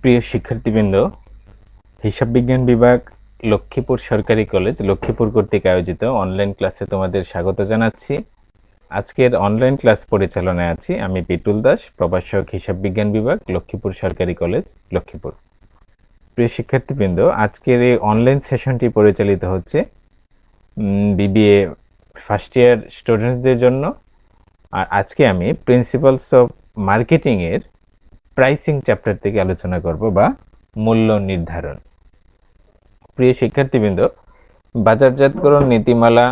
প্রিয় শিক্ষার্থীবৃন্দ, হিসাব বিজ্ঞান বিভাগ লক্ষ্মীপুর সরকারি কলেজ লক্ষ্মীপুর কর্তৃক আয়োজিত অনলাইন ক্লাসে তোমাদের স্বাগত জানাচ্ছি। আজকের অনলাইন ক্লাস পরিচালনায় আছি আমি পিটুল দাস, প্রভাষক, হিসাব বিজ্ঞান বিভাগ, লক্ষ্মীপুর সরকারি কলেজ, লক্ষ্মীপুর। প্রিয় শিক্ষার্থীবৃন্দ, আজকের এই অনলাইন সেশনটি পরিচালিত হচ্ছে বিবিএ ফার্স্ট ইয়ার স্টুডেন্টদের জন্য। আর আজকে আমি প্রিন্সিপালস অফ মার্কেটিং এর প্রাইসিং চ্যাপ্টার থেকে আলোচনা করব, বা মূল্য নির্ধারণ। প্রিয় শিক্ষার্থীবৃন্দ, বাজারজাতকরণ নীতিমালা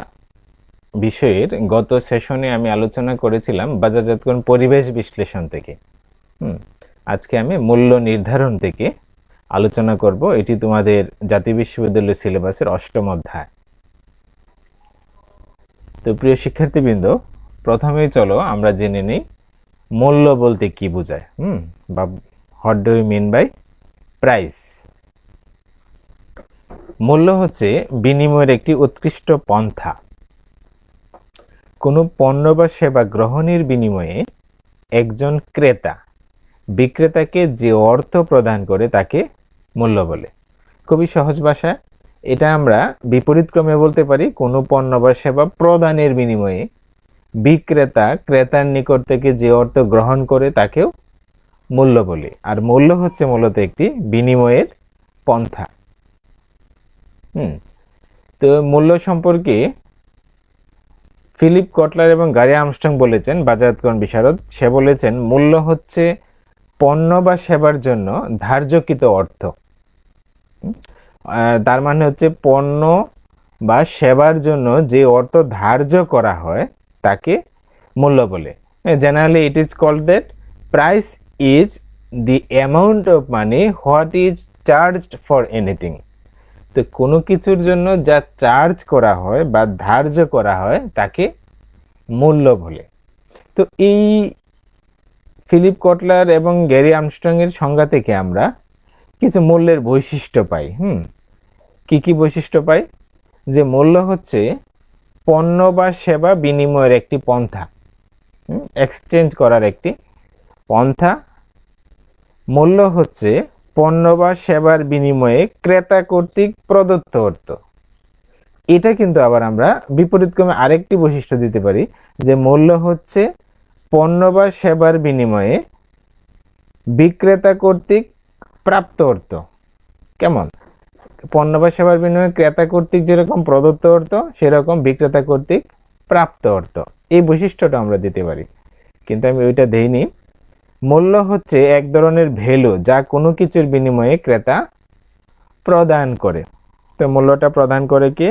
বিষয়ের গত সেশনে আমি আলোচনা করেছিলাম বাজারজাতকরণ পরিবেশ বিশ্লেষণ থেকে। আজকে আমি মূল্য নির্ধারণ থেকে আলোচনা করব। এটি তোমাদের জাতীয় বিশ্ববিদ্যালয় সিলেবাসের ৮ম অধ্যায়। তো প্রিয় শিক্ষার্থীবৃন্দ, প্রথমেই চলো আমরা জেনে নিই মূল্য বলতে কি বোঝায়, বা what do you mean by price. মূল্য হচ্ছে বিনিময়ের একটি উৎকৃষ্ট পন্থা। কোনো পণ্য বা সেবা গ্রহণের বিনিময়ে একজন ক্রেতা বিক্রেতাকে যে অর্থ প্রদান করে তাকে মূল্য বলে। খুবই সহজ ভাষা, এটা আমরা বিপরীত ক্রমে বলতে পারি। কোনো পণ্য বা সেবা প্রদানের বিনিময়ে বিক্রেতা ক্রেতার নিকট থেকে যে অর্থ গ্রহণ করে তাকেও মূল্য বলে। আর মূল্য হচ্ছে মূলত একটি বিনিময়ের পন্থা। তো মূল্য সম্পর্কে ফিলিপ কটলার এবং গ্যারি আর্মস্ট্রং বলেছেন, বাজারজাতকরণ বিশারদ। সে বলেছেন মূল্য হচ্ছে পণ্য বা সেবার জন্য ধার্যকৃত অর্থ। তার মানে হচ্ছে পণ্য বা সেবার জন্য যে অর্থ ধার্য করা হয় তাকে মূল্য বলে। Generally it is called that price is the amount of money what is charged for anything. তো কোনো কিছুর জন্য যা চার্জ করা হয় বা ধার্য করা হয় তাকে মূল্য বলে। তো এই ফিলিপ কটলার এবং গ্যারি আর্মস্ট্রং এর সংজ্ঞা থেকে আমরা কিছু মূল্যের বৈশিষ্ট্য পাই। কি কি বৈশিষ্ট্য পাই? যে মূল্য হচ্ছে পণ্য বা সেবা বিনিময়ের একটি পন্থা, এক্সচেঞ্জ করার একটি পন্থা। মূল্য হচ্ছে পণ্য বা সেবার বিনিময়ে ক্রেতা কর্তৃক প্রদত্ত অর্থ। এটা কিন্তু আবার আমরা বিপরীতক্রমে আরেকটি বৈশিষ্ট্য দিতে পারি, যে মূল্য হচ্ছে পণ্য বা সেবার বিনিময়ে বিক্রেতা কর্তৃক প্রাপ্ত অর্থ। কেমন? পণ্য বা সেবার বিনিময়ে ক্রেতা কর্তৃক যেরকম প্রদত্ত অর্থ, সেরকম বিক্রেতা কর্তৃক প্রাপ্ত অর্থ। এই বৈশিষ্ট্যটা আমরা দিতে পারি, কিন্তু আমি ওইটা দেইনি। মূল্য হচ্ছে এক ধরনের ভ্যালু যা কোনো কিছুর বিনিময়ে ক্রেতা প্রদান করে। তো মূল্যটা প্রদান করে কে?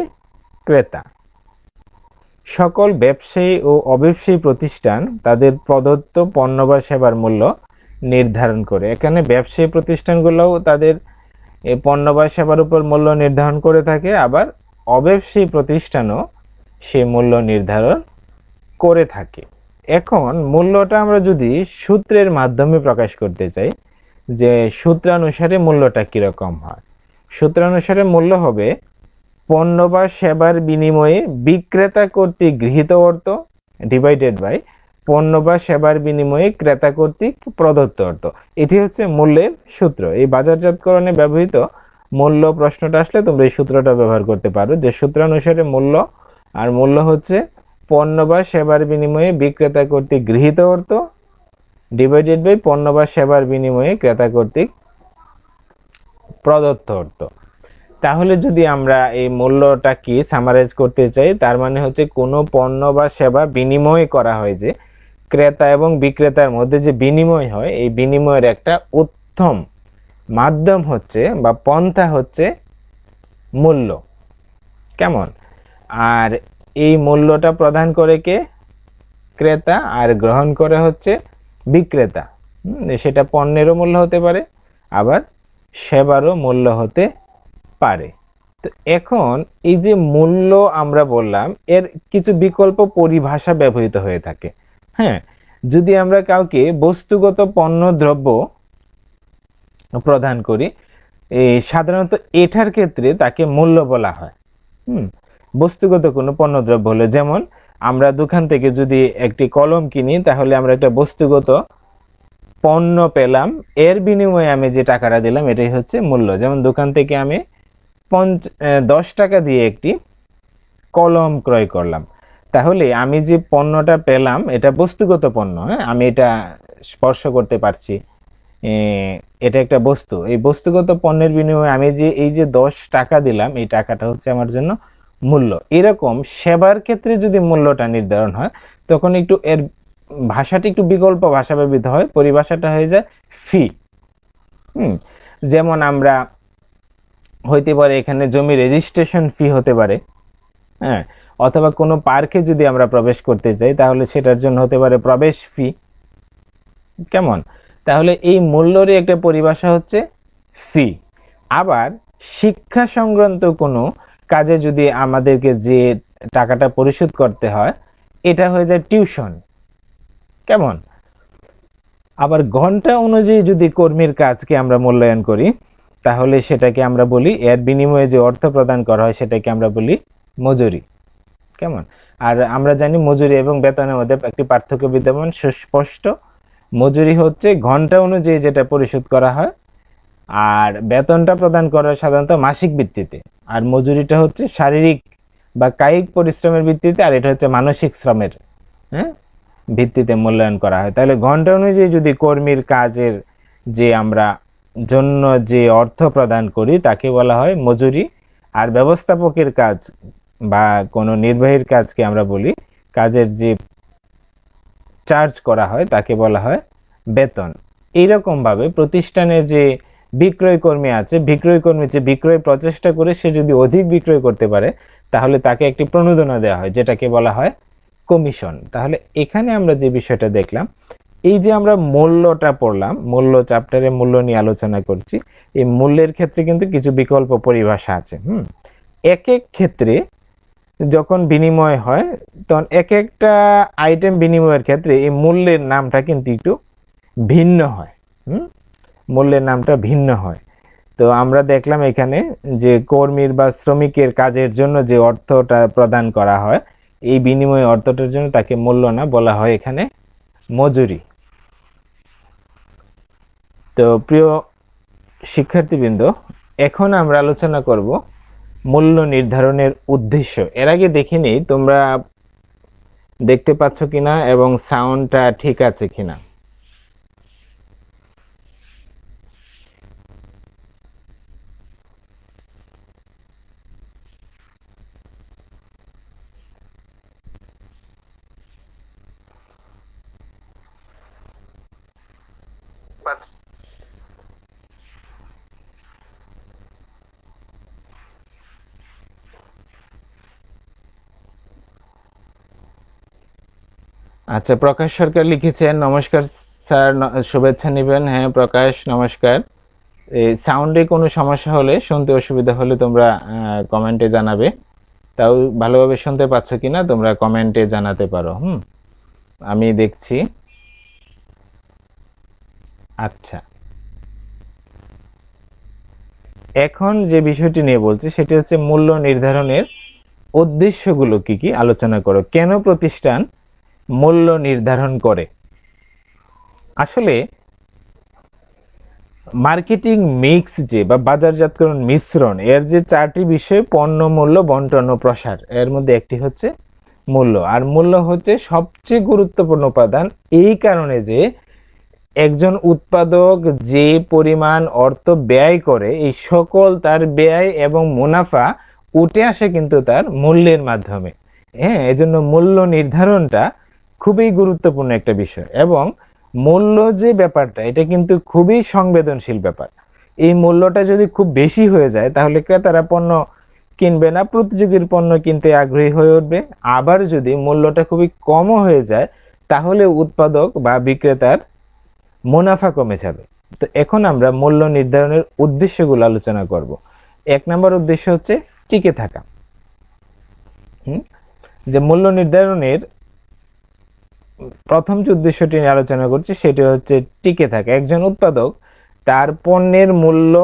ক্রেতা। সকল ব্যবসায়ী ও অব্যবসায়ী প্রতিষ্ঠান তাদের প্রদত্ত পণ্য বা সেবার মূল্য নির্ধারণ করে। এখানে ব্যবসায়ী প্রতিষ্ঠানগুলোও তাদের এই পণ্য বা সেবার উপর মূল্য নির্ধারণ করে থাকে, আবার অব্যবসায়ী প্রতিষ্ঠানও সেই মূল্য নির্ধারণ করে থাকে। এখন মূল্যটা আমরা যদি সূত্রের মাধ্যমে প্রকাশ করতে চাই, যে সূত্রানুসারে মূল্যটা কিরকম হয়, সূত্রানুসারে মূল্য হবে পণ্য বা সেবার বিনিময়ে বিক্রেতা কর্তৃক গৃহীত অর্থ ডিভাইডেড বাই পণ্য বা সেবার বিনিময়ে ক্রেতা কর্তৃক প্রদত্ত অর্থ। এটি হচ্ছে মূল্যের সূত্র। এই বাজারজাতকরণে ব্যবহৃত মূল্য প্রশ্নটা আসলে তোমরা এই সূত্রটা ব্যবহার করতে পারো, যে সূত্রানুসারে মূল্য, আর মূল্য হচ্ছে পণ্য বা সেবার বিনিময়ে বিক্রেতা কর্তৃক গৃহীত অর্থ ডিভাইডেড বাই পণ্য বা সেবার বিনিময়ে ক্রেতা কর্তৃক প্রদত্ত অর্থ। তাহলে যদি আমরা এই মূল্যটা কি সামারাইজ করতে চাই, তার মানে হচ্ছে কোনো পণ্য বা সেবা বিনিময় করা হয়, যে ক্রেতা এবং বিক্রেতার মধ্যে যে বিনিময় হয়, এই বিনিময়ের একটা উত্তম মাধ্যম হচ্ছে বা পন্থা হচ্ছে মূল্য। কেমন? আর এই মূল্যটা প্রদান করে কে? ক্রেতা, আর গ্রহণ করে হচ্ছে বিক্রেতা। সেটা পণ্যেরও মূল্য হতে পারে, আবার সেবারও মূল্য হতে পারে। তো এখন এই যে মূল্য আমরা বললাম, এর কিছু বিকল্প পরিভাষা ব্যবহৃত হয়ে থাকে। যদি আমরা কাউকে বস্তুগত পণ্য দ্রব্য প্রদান করি, সাধারণত এটার ক্ষেত্রে তাকে মূল্য বলা হয়। বস্তুগত কোনো পণ্যদ্রব্য হলে, যেমন আমরা দোকান থেকে যদি একটি কলম কিনি তাহলে আমরা একটা বস্তুগত পণ্য পেলাম, এর বিনিময়ে আমি যে টাকাটা দিলাম এটাই হচ্ছে মূল্য। যেমন দোকান থেকে আমি 10 টাকা দিয়ে একটি কলম ক্রয় করলাম, তাহলে আমি যে পণ্যটা পেলাম এটা বস্তুগত পণ্য, হ্যাঁ, আমি এটা স্পর্শ করতে পারছি, এটা একটা বস্তু। এই বস্তুগত পণ্যের বিনিময়ে আমি যে এই যে 10 টাকা দিলাম, এই টাকাটা হচ্ছে আমার জন্য মূল্য। এরকম সেবার ক্ষেত্রে যদি মূল্যটা নির্ধারণ হয় তখন একটু এর ভাষাটি একটু বিকল্প ভাষা ব্যবহৃত হয়, পরিভাষাটা হয়ে যায় ফি। যেমন আমরা হইতে পারে এখানে জমি রেজিস্ট্রেশন ফি হতে পারে, হ্যাঁ, অথবা কোনো পার্কে যদি আমরা প্রবেশ করতে চাই তাহলে সেটার জন্য হতে পারে প্রবেশ ফি। কেমন? তাহলে এই মূল্যরই একটা পরিভাষা হচ্ছে ফি। আবার শিক্ষা সংক্রান্ত কোনো কাজে যদি আমাদেরকে যে টাকাটা পরিশোধ করতে হয় এটা হয়ে যায় টিউশন। কেমন? আবার ঘন্টা অনুযায়ী যদি কর্মীর কাজকে আমরা মূল্যায়ন করি তাহলে সেটাকে আমরা বলি, এর বিনিময়ে যে অর্থ প্রদান করা হয় সেটাকে আমরা বলি মজুরি। কেমন? আর আমরা জানি মজুরি এবং বেতনের মধ্যে একটি পার্থক্য বিদ্যমান সুস্পষ্ট। মজুরি হচ্ছে ঘন্টা অনুযায়ী যেটা পরিশোধ করা হয়, আর বেতনটা প্রদান করা হয় সাধারণত মাসিক ভিত্তিতে। আর মজুরিটা হচ্ছে শারীরিক বা কায়িক পরিশ্রমের ভিত্তিতে, আর এটা হচ্ছে মানসিক শ্রমের ভিত্তিতে মূল্যায়ন করা হয়। তাহলে ঘন্টা অনুযায়ী যদি কর্মীর কাজের যে আমরা জন্য যে অর্থ প্রদান করি তাকে বলা হয় মজুরি। আর ব্যবস্থাপকের কাজ বা কোনো নির্বাহীর কাজকে আমরা বলি, কাজের যে চার্জ করা হয় তাকে বলা হয় বেতন। এইরকম ভাবে প্রতিষ্ঠানে যে বিক্রয় কর্মী আছে, বিক্রয় কর্মী যে বিক্রয় প্রচেষ্টা করে সে যদি অধিক বিক্রয় করতে পারে তাহলে তাকে একটি প্রণোদনা দেওয়া হয় যেটাকে বলা হয় কমিশন। তাহলে এখানে আমরা যে বিষয়টা দেখলাম, এই যে আমরা মূল্যটা পড়লাম, মূল্য চ্যাপ্টারে মূল্য নিয়ে আলোচনা করছি, এই মূল্যের ক্ষেত্রে কিন্তু কিছু বিকল্প পরিভাষা আছে। এক এক ক্ষেত্রে যখন বিনিময় হয় তখন এক একটা আইটেম বিনিময়ের ক্ষেত্রে এই মূল্যের নামটা কিন্তু একটু ভিন্ন হয়। মূল্যের নামটা ভিন্ন হয়। তো আমরা দেখলাম এখানে যে কর্মীর বা শ্রমিকের কাজের জন্য যে অর্থটা প্রদান করা হয় এই বিনিময় অর্থটার জন্য তাকে মূল্য না, বলা হয় এখানে মজুরি। তো প্রিয় শিক্ষার্থীবৃন্দ, এখন আমরা আলোচনা করব মূল্য নির্ধারণের উদ্দেশ্য। এর আগে দেখে নিই তোমরা দেখতে পাচ্ছ কিনা এবং সাউন্ডটা ঠিক আছে কিনা। আচ্ছা, প্রকাশ সরকার লিখেছেন নমস্কার স্যার, শুভেচ্ছা নেবেন। হ্যাঁ প্রকাশ, নমস্কার। এই সাউন্ডে কোনো সমস্যা হলে, শুনতে অসুবিধা হলে তোমরা কমেন্টে জানাবে। তাও ভালোভাবে শুনতে পাচ্ছ কিনা তোমরা কমেন্টে জানাতে পারো। আমি দেখছি। আচ্ছা, এখন যে বিষয়টি নিয়ে বলছি সেটি হচ্ছে মূল্য নির্ধারণের উদ্দেশ্যগুলো কি কি আলোচনা করো। কেন প্রতিষ্ঠান মূল্য নির্ধারণ করে? আসলে মার্কেটিং মিক্স যে বা বাজারজাতকরণ মিশ্রণ, এর যে 4টি বিষয়, পণ্য, মূল্য, বন্টন ও প্রসার, এর মধ্যে একটি হচ্ছে মূল্য। আর মূল্য হচ্ছে সবচেয়ে গুরুত্বপূর্ণ উপাদান এই কারণে যে একজন উৎপাদক যে পরিমাণ অর্থ ব্যয় করে এই সকল তার ব্যয় এবং মুনাফা উঠে আসে কিন্তু তার মূল্যের মাধ্যমে। হ্যাঁ, এজন্য মূল্য নির্ধারণটা খুবই গুরুত্বপূর্ণ একটা বিষয়। এবং মূল্য যে ব্যাপারটা এটা কিন্তু খুবই সংবেদনশীল ব্যাপার। এই মূল্যটা যদি খুব বেশি হয়ে যায় তাহলে ক্রেতারা পণ্য কিনবে না, প্রতিযোগীর পণ্য কিনতে আগ্রহী হয়ে উঠবে। আবার যদি মূল্যটা খুবই কম হয়ে যায় তাহলে উৎপাদক বা বিক্রেতার মুনাফা কমে যাবে। তো এখন আমরা মূল্য নির্ধারণের উদ্দেশ্যগুলো আলোচনা করব। 1 নম্বর উদ্দেশ্য হচ্ছে টিকে থাকা। যে মূল্য নির্ধারণের প্রথম যে উদ্দেশ্যটি নিয়ে আলোচনা করছি সেটি হচ্ছে টিকে থাকা। একজন উৎপাদক তার পণ্যের মূল্য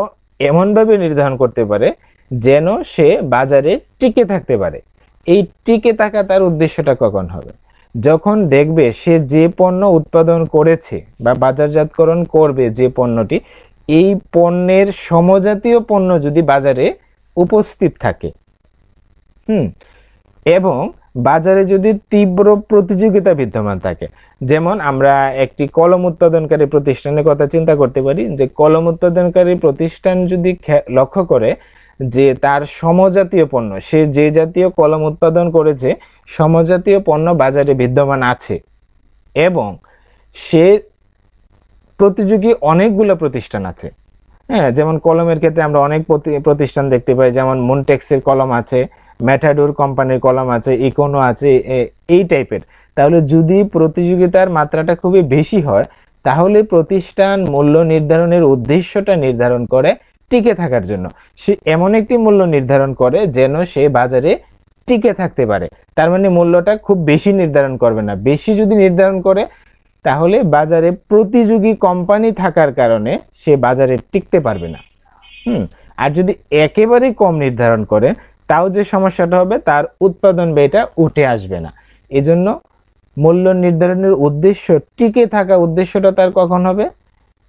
এমনভাবে নির্ধারণ করতে পারে যেন সে বাজারে টিকে থাকতে পারে। এই টিকে থাকা তার উদ্দেশ্যটা কখন হবে? যখন দেখবে সে যে পণ্য উৎপাদন করেছে বা বাজারজাতকরণ করবে যে পণ্যটি, এই পণ্যের সমজাতীয় পণ্য যদি বাজারে উপস্থিত থাকে, এবং বাজারে যদি তীব্র প্রতিযোগিতা বিদ্যমান থাকে। যেমন আমরা একটি কলম উৎপাদনকারী প্রতিষ্ঠানের কথা চিন্তা করতে পারি, যে কলম উৎপাদনকারী প্রতিষ্ঠান যদি লক্ষ্য করে যে তার সমজাতীয় পণ্য, সে যে জাতীয় কলম উৎপাদন করেছে সমজাতীয় পণ্য বাজারে বিদ্যমান আছে, এবং সে প্রতিযোগী অনেকগুলো প্রতিষ্ঠান আছে। হ্যাঁ, যেমন কলমের ক্ষেত্রে আমরা অনেক প্রতিষ্ঠান দেখতে পাই, যেমন মুনটেক্সের কলম আছে, ম্যাটাডোর কোম্পানির কলম আছে, ইকোনো আছে, এই টাইপের। তাহলে যদি প্রতিযোগিতার মাত্রাটা খুবই বেশি হয়, তাহলে প্রতিষ্ঠান মূল্য নির্ধারণের উদ্দেশ্যটা নির্ধারণ করে টিকে থাকার জন্য। সে এমন একটি মূল্য নির্ধারণ করে যেন সে বাজারে টিকে থাকতে পারে। তার মানে মূল্যটা খুব বেশি নির্ধারণ করবে না। বেশি যদি নির্ধারণ করে, তাহলে বাজারে প্রতিযোগী কোম্পানি থাকার কারণে সে বাজারে টিকতে পারবে না। আর যদি একেবারেই কম নির্ধারণ করে, তাও যে সমস্যাটা হবে, তার উৎপাদন ব্যয়টা উঠে আসবে না। এজন্য মূল্য নির্ধারণের উদ্দেশ্য, টিকে থাকা উদ্দেশ্যটা তার কখন হবে?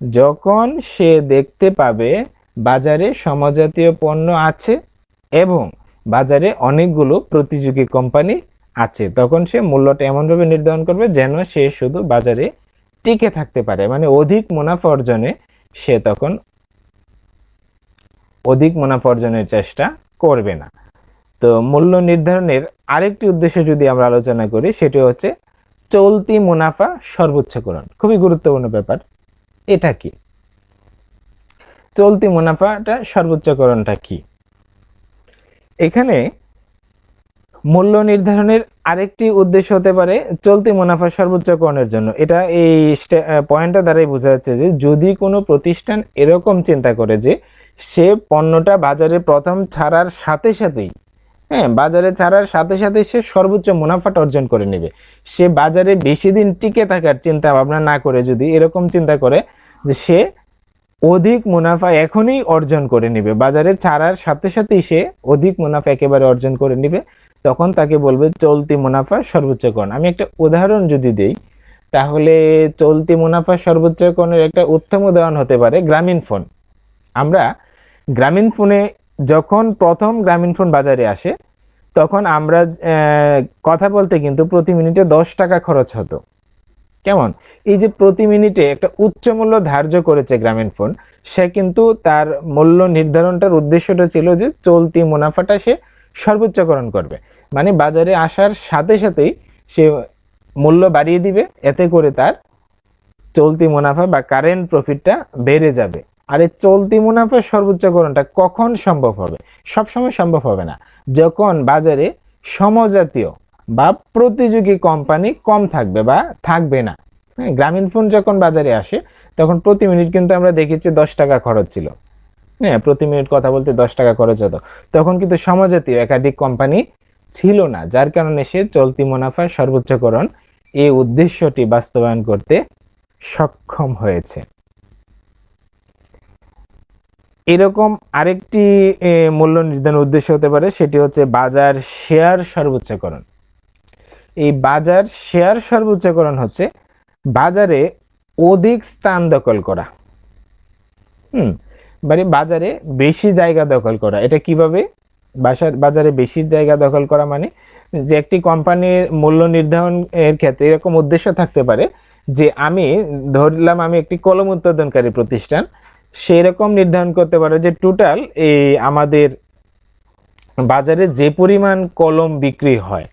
যখন সে দেখতে পাবে বাজারে সমজাতীয় পণ্য আছে এবং বাজারে অনেকগুলো প্রতিযোগী কোম্পানি আছে, তখন সে মূল্যটা এমনভাবে নির্ধারণ করবে যেন সে শুধু বাজারে টিকে থাকতে পারে। মানে অধিক মুনাফা অর্জনে সে তখন অধিক মুনাফা অর্জনের চেষ্টা করবে না। তো মূল্য নির্ধারণের আরেকটি উদ্দেশ্য যদি আমরা আলোচনা করি, সেটি হচ্ছে চলতি মুনাফা সর্বোচ্চকরণ। খুবই গুরুত্বপূর্ণ ব্যাপার। এটা কি চলতি মুনাফাটা সর্বোচ্চকরণটা কি? এখানে মূল্য নির্ধারণের আরেকটি উদ্দেশ্য হতে পারে চলতি মুনাফা সর্বোচ্চকরণের জন্য। এটা এই পয়েন্টটা দ্বারাই বোঝা যাচ্ছে যে যদি কোনো প্রতিষ্ঠান এরকম চিন্তা করে যে সে পণ্যটা বাজারে প্রথম ছাড়ার সাথে সাথেই, বাজারে ছাড়ার সাথে সাথে সে সর্বোচ্চ মুনাফাটা অর্জন করে নেবে, সে বাজারে বেশি দিন টিকে থাকার চিন্তা ভাবনা না করে যদি এরকম চিন্তা করে যে সে অধিক মুনাফা এখনই অর্জন করে নেবে, বাজারে ছাড়ার সাথে সাথেই সে অধিক মুনাফা একেবারে অর্জন করে নেবে, তখন তাকে বলবে চলতি মুনাফা সর্বোচ্চকরণ। আমি একটা উদাহরণ যদি দেই, তাহলে চলতি মুনাফা সর্বোচ্চকরণের একটা উত্তম উদাহরণ হতে পারে গ্রামীণ ফোন। আমরা গ্রামীণ ফোনে যখন প্রথম গ্রামীণ ফোন বাজারে আসে, তখন আমরা কথা বলতে কিন্তু প্রতি মিনিটে 10 টাকা খরচ হতো। কেমন? এই যে প্রতি মিনিটে একটা উচ্চ মূল্য ধার্য করেছে গ্রামীণ ফোন, সে কিন্তু তার মূল্য নির্ধারণটার উদ্দেশ্যটা ছিল যে চলতি মুনাফাটা সে সর্বোচ্চকরণ করবে। মানে বাজারে আসার সাথে সাথেই সে মূল্য বাড়িয়ে দিবে, এতে করে তার চলতি মুনাফা বা কারেন্ট প্রফিটটা বেড়ে যাবে। আর এই চলতি মুনাফা সর্বোচ্চকরণটা কখন সম্ভব হবে? সবসময় সম্ভব হবে না। যখন বাজারে সমজাতীয় বা প্রতিযোগী কোম্পানি কম থাকবে বা থাকবে না। গ্রামীণ ফোন যখন বাজারে আসে, তখন প্রতি মিনিট কিন্তু আমরা দেখেছি 10 টাকা খরচ ছিল। প্রতি মিনিট কথা বলতে 10 টাকা খরচ হতো। তখন কিন্তু সমজাতীয় একাধিক কোম্পানি ছিল না, যার কারণে সে চলতি মুনাফা সর্বোচ্চকরণ এই উদ্দেশ্যটি বাস্তবায়ন করতে সক্ষম হয়েছে। এরকম আরেকটি মূল্য নির্ধারণের উদ্দেশ্য হতে পারে, সেটি হচ্ছে বাজার শেয়ার সর্বোচ্চকরণ। এই বাজার শেয়ার সর্বোচ্চকরণ হচ্ছে বাজারে অধিক স্থান দখল করা, মানে বাজারে বেশি জায়গা দখল করা। এটা কিভাবে? বাজারে বেশি জায়গা দখল করা মানে যে একটি কোম্পানির মূল্য নির্ধারণের ক্ষেত্রে এরকম উদ্দেশ্য থাকতে পারে যে আমি ধরলাম আমি একটি কলম উৎপাদনকারী প্রতিষ্ঠান, সেরকম নির্ধারণ করতে পারে যে টোটাল এই আমাদের বাজারে যে পরিমাণ কলম বিক্রি হয়,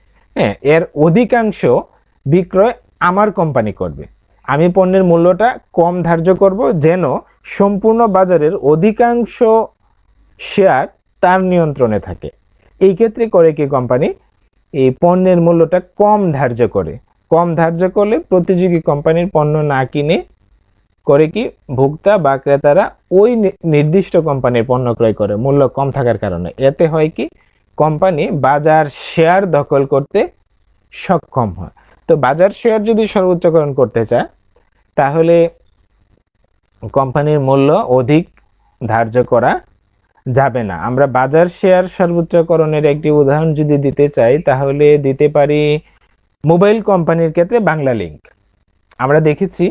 এর অধিকাংশ বিক্রয় আমার কোম্পানি করবে। আমি পণ্যের মূল্যটা কম ধার্য করব যেন সম্পূর্ণ বাজারের অধিকাংশ শেয়ার তার নিয়ন্ত্রণে থাকে। এই ক্ষেত্রে করে কি কোম্পানি এই পণ্যের মূল্যটা কম ধার্য করে। কম ধার্য করলে প্রতিযোগী কোম্পানির পণ্য না কিনে করে কি ভোক্তা বা ক্রেতারা ওই নির্দিষ্ট কোম্পানির পণ্য ক্রয় করে মূল্য কম থাকার কারণে। এতে হয় কি কোম্পানি বাজার শেয়ার দখল করতে সক্ষম হয়। তো বাজার শেয়ার যদি সর্বোচ্চকরণ করতে চায়, তাহলে কোম্পানির মূল্য অধিক ধার্য করা যাবে না। আমরা বাজার শেয়ার সর্বোচ্চকরণের একটি উদাহরণ যদি দিতে চাই তাহলে দিতে পারি মোবাইল কোম্পানির ক্ষেত্রে বাংলা লিংক। আমরা দেখেছি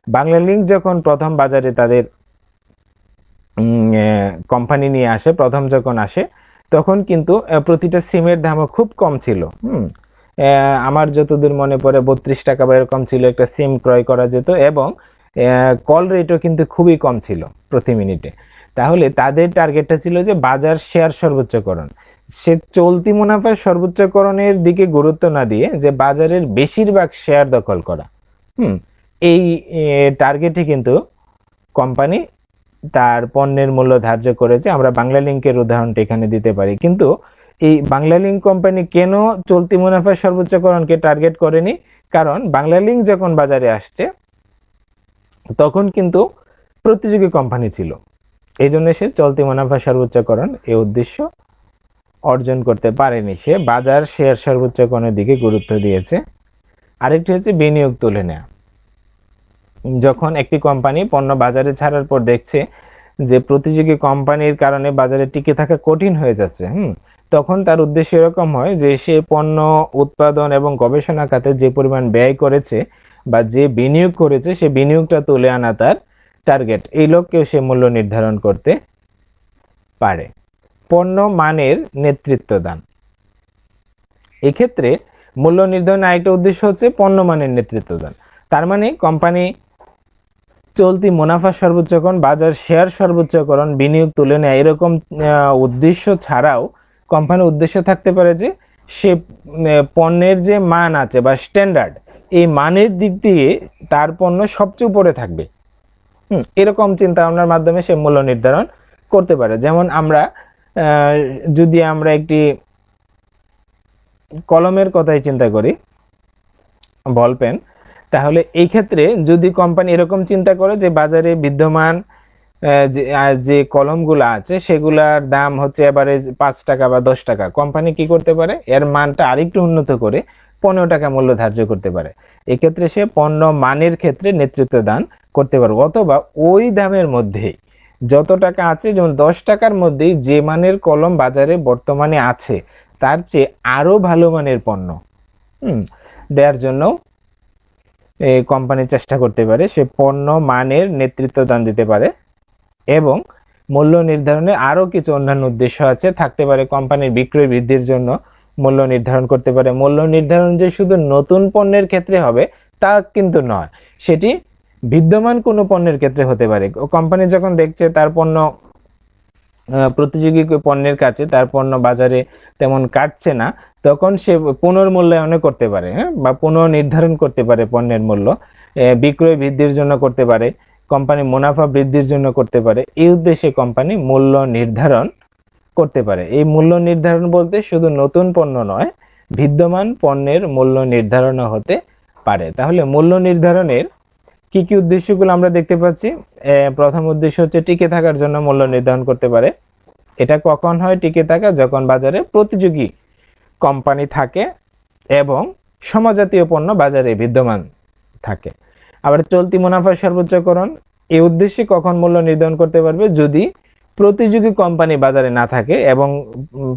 বাংলা লিংক যখন প্রথম বাজারে তাদের কোম্পানি নিয়ে আসে, প্রথম যখন আসে তখন কিন্তু প্রতিটা সিমের দামও খুব কম ছিল। আমার যতদূর মনে পড়ে 32 টাকা বা এরকম ছিল একটা সিম ক্রয় করা যেত, এবং কল রেটও কিন্তু খুবই কম ছিল প্রতি মিনিটে। তাহলে তাদের টার্গেটটা ছিল যে বাজার শেয়ার সর্বোচ্চকরণ। সে চলতি মুনাফার সর্বোচ্চকরণের দিকে গুরুত্ব না দিয়ে যে বাজারের বেশিরভাগ শেয়ার দখল করা, এই টার্গেটে কিন্তু কোম্পানি তার পণ্যের মূল্য ধার্য করেছে। আমরা বাংলা লিংকের উদাহরণটা এখানে দিতে পারি। কিন্তু এই বাংলা লিংক কোম্পানি কেন চলতি মুনাফার সর্বোচ্চকরণকে টার্গেট করেনি? কারণ বাংলা লিংক যখন বাজারে আসছে তখন কিন্তু প্রতিযোগী কোম্পানি ছিল, এই জন্য সে চলতি মুনাফা সর্বোচ্চকরণ এই উদ্দেশ্য অর্জন করতে পারেনি। সে বাজার শেয়ার সর্বোচ্চকরণের দিকে গুরুত্ব দিয়েছে। আরেকটি হচ্ছে বিনিয়োগ তুলে নেওয়া। যখন একটি কোম্পানি পণ্য বাজারে ছাড়ার পর দেখছে যে প্রতিযোগী কোম্পানির কারণে বাজারে টিকে থাকা কঠিন হয়ে যাচ্ছে, তখন তার উদ্দেশ্য এরকম হয় যে সে পণ্য উৎপাদন এবং গবেষণা খাতে যে পরিমাণ ব্যয় করেছে বা যে বিনিয়োগ করেছে সে বিনিয়োগটা তুলে আনা তার টার্গেট। এই লক্ষ্যেও সে মূল্য নির্ধারণ করতে পারে। পণ্য মানের নেতৃত্ব দান। এক্ষেত্রে মূল্য নির্ধারণের আরেকটা উদ্দেশ্য হচ্ছে পণ্য মানের নেতৃত্ব দান। তার মানে কোম্পানি চলতি মুনাফা সর্বোচ্চকরণ, বাজার শেয়ার সর্বোচ্চকরণ, বিনিয়োগ তুলে নেয় এরকম উদ্দেশ্য ছাড়াও কোম্পানির উদ্দেশ্য থাকতে পারে যে সে পণ্যের যে মান আছে বা স্ট্যান্ডার্ড, এই মানের দিক দিয়ে তার পণ্য সবচেয়ে উপরে থাকবে। এরকম চিন্তা ভাবনার মাধ্যমে সে মূল্য নির্ধারণ করতে পারে। যেমন আমরা যদি আমরা একটি কলমের কথাই চিন্তা করি, বল পেন, তাহলে এই ক্ষেত্রে যদি কোম্পানি এরকম চিন্তা করে যে বাজারে বিদ্যমান যে কলমগুলো আছে সেগুলার দাম হচ্ছে এভারেজ 5 টাকা বা 10 টাকা, কোম্পানি কি করতে পারে এর মানটা আরেকটু উন্নত করে 15 টাকা মূল্য ধার্য করতে পারে। এক্ষেত্রে সে পণ্য মানের ক্ষেত্রে নেতৃত্ব দান করতে পারে। অথবা ওই দামের মধ্যে যত টাকা আছে, যেমন 10 টাকার মধ্যেই যে মানের কলম বাজারে বর্তমানে আছে তার চেয়ে আরো ভালো মানের পণ্য দেওয়ার জন্য কোম্পানি চেষ্টা করতে পারে। সে পণ্য মানের নেতৃত্ব দান দিতে পারে। এবং মূল্য নির্ধারণে আরো কিছু অন্যান্য উদ্দেশ্য আছে, থাকতে পারে কোম্পানির বিক্রয় বৃদ্ধির জন্য মূল্য নির্ধারণ করতে পারে। মূল্য নির্ধারণ যে শুধু নতুন পণ্যের ক্ষেত্রে হবে তা কিন্তু নয়, সেটি বিদ্যমান কোনো পণ্যের ক্ষেত্রে হতে পারে। কোম্পানি যখন দেখছে তার পণ্য প্রতিযোগী পণ্যের কাছে তার পণ্য বাজারে তেমন কাটছে না, তখন সে পুনর্মূল্যায়ন করতে পারে, বা পুনর্নির্ধারণ করতে পারে পণ্যের মূল্য। বিক্রয় বৃদ্ধির জন্য করতে পারে, কোম্পানি মুনাফা বৃদ্ধির জন্য করতে পারে। এই উদ্দেশ্যে কোম্পানি মূল্য নির্ধারণ করতে পারে। এই মূল্য নির্ধারণ বলতে শুধু নতুন পণ্য নয়, বিদ্যমান পণ্যের মূল্য নির্ধারণও হতে পারে। তাহলে মূল্য নির্ধারণের কি কি উদ্দেশ্যগুলো আমরা দেখতে পাচ্ছি? প্রথম উদ্দেশ্য হচ্ছে টিকে থাকার জন্য মূল্য নির্ধারণ করতে পারে। এটা কখন হয় টিকে থাকা? যখন বাজারে প্রতিযোগী কোম্পানি থাকে এবং সমজাতীয় পণ্য বাজারে বিদ্যমান থাকে। আবার চলতি মুনাফা সর্বোচ্চকরণ, এই উদ্দেশ্যে কখন মূল্য নির্ধারণ করতে পারবে? যদি প্রতিযোগী কোম্পানি বাজারে না থাকে এবং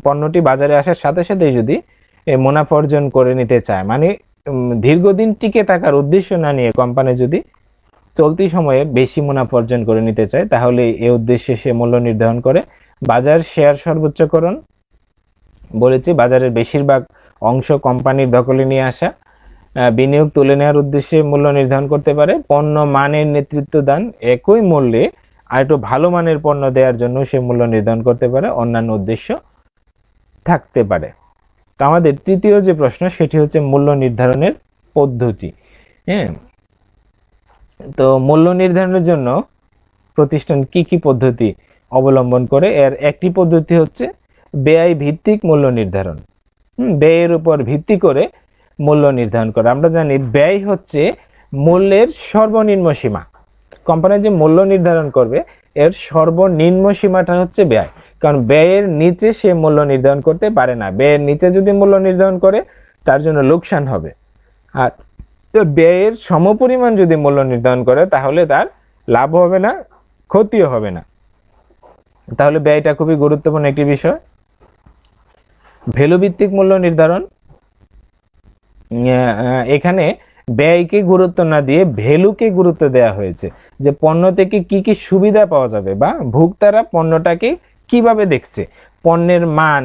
পণ্যটি বাজারে আসার সাথে সাথে যদি মুনাফা অর্জন করে নিতে চায়, মানে দীর্ঘদিন টিকে থাকার উদ্দেশ্য না নিয়ে কোম্পানি যদি চলতি সময়ে বেশি মুনাফা অর্জন করে নিতে চায়, তাহলে এই উদ্দেশ্যে সে মূল্য নির্ধারণ করে। বাজার শেয়ার সর্বোচ্চকরণ বলেছি, বাজারের বেশিরভাগ অংশ কোম্পানির দখলে নিয়ে আসা। বিনিয়োগ তুলে নেওয়ার উদ্দেশ্যে মূল্য নির্ধারণ করতে পারে। পণ্য মানের নেতৃত্ব দান, একই মূল্যে আর একটু ভালো মানের পণ্য দেওয়ার জন্য সে মূল্য নির্ধারণ করতে পারে। অন্যান্য উদ্দেশ্য থাকতে পারে। তো আমাদের তৃতীয় যে প্রশ্ন সেটি হচ্ছে মূল্য নির্ধারণের পদ্ধতি। তো মূল্য নির্ধারণের জন্য প্রতিষ্ঠান কি কি পদ্ধতি অবলম্বন করে? এর একটি পদ্ধতি হচ্ছে ব্যয় ভিত্তিক মূল্য নির্ধারণ। ব্যয়ের উপর ভিত্তি করে মূল্য নির্ধারণ করে। আমরা জানি ব্যয় হচ্ছে মূল্যের সর্বনিম্ন সীমা। কোম্পানি যে মূল্য নির্ধারণ করবে এর সর্বনিম্ন সীমাটা হচ্ছে ব্যয়, কারণ ব্যয়ের নিচে সে মূল্য নির্ধারণ করতে পারে না। ব্যয়ের নিচে যদি মূল্য নির্ধারণ করে তার জন্য লোকসান হবে, আর ব্যয়ের সমপরিমাণ যদি মূল্য নির্ধারণ করে তাহলে তার লাভ হবে না, ক্ষতিও হবে না। তাহলে ব্যয়টা খুবই গুরুত্বপূর্ণ একটি বিষয়। ভ্যালু ভিত্তিক মূল্য নির্ধারণ, এখানে ব্যয়কে গুরুত্ব না দিয়ে ভ্যালুকে গুরুত্ব দেওয়া হয়েছে, যে পণ্য থেকে কি কি সুবিধা পাওয়া যাবে বা ভোক্তারা পণ্যটাকে কিভাবে দেখছে, পণ্যের মান,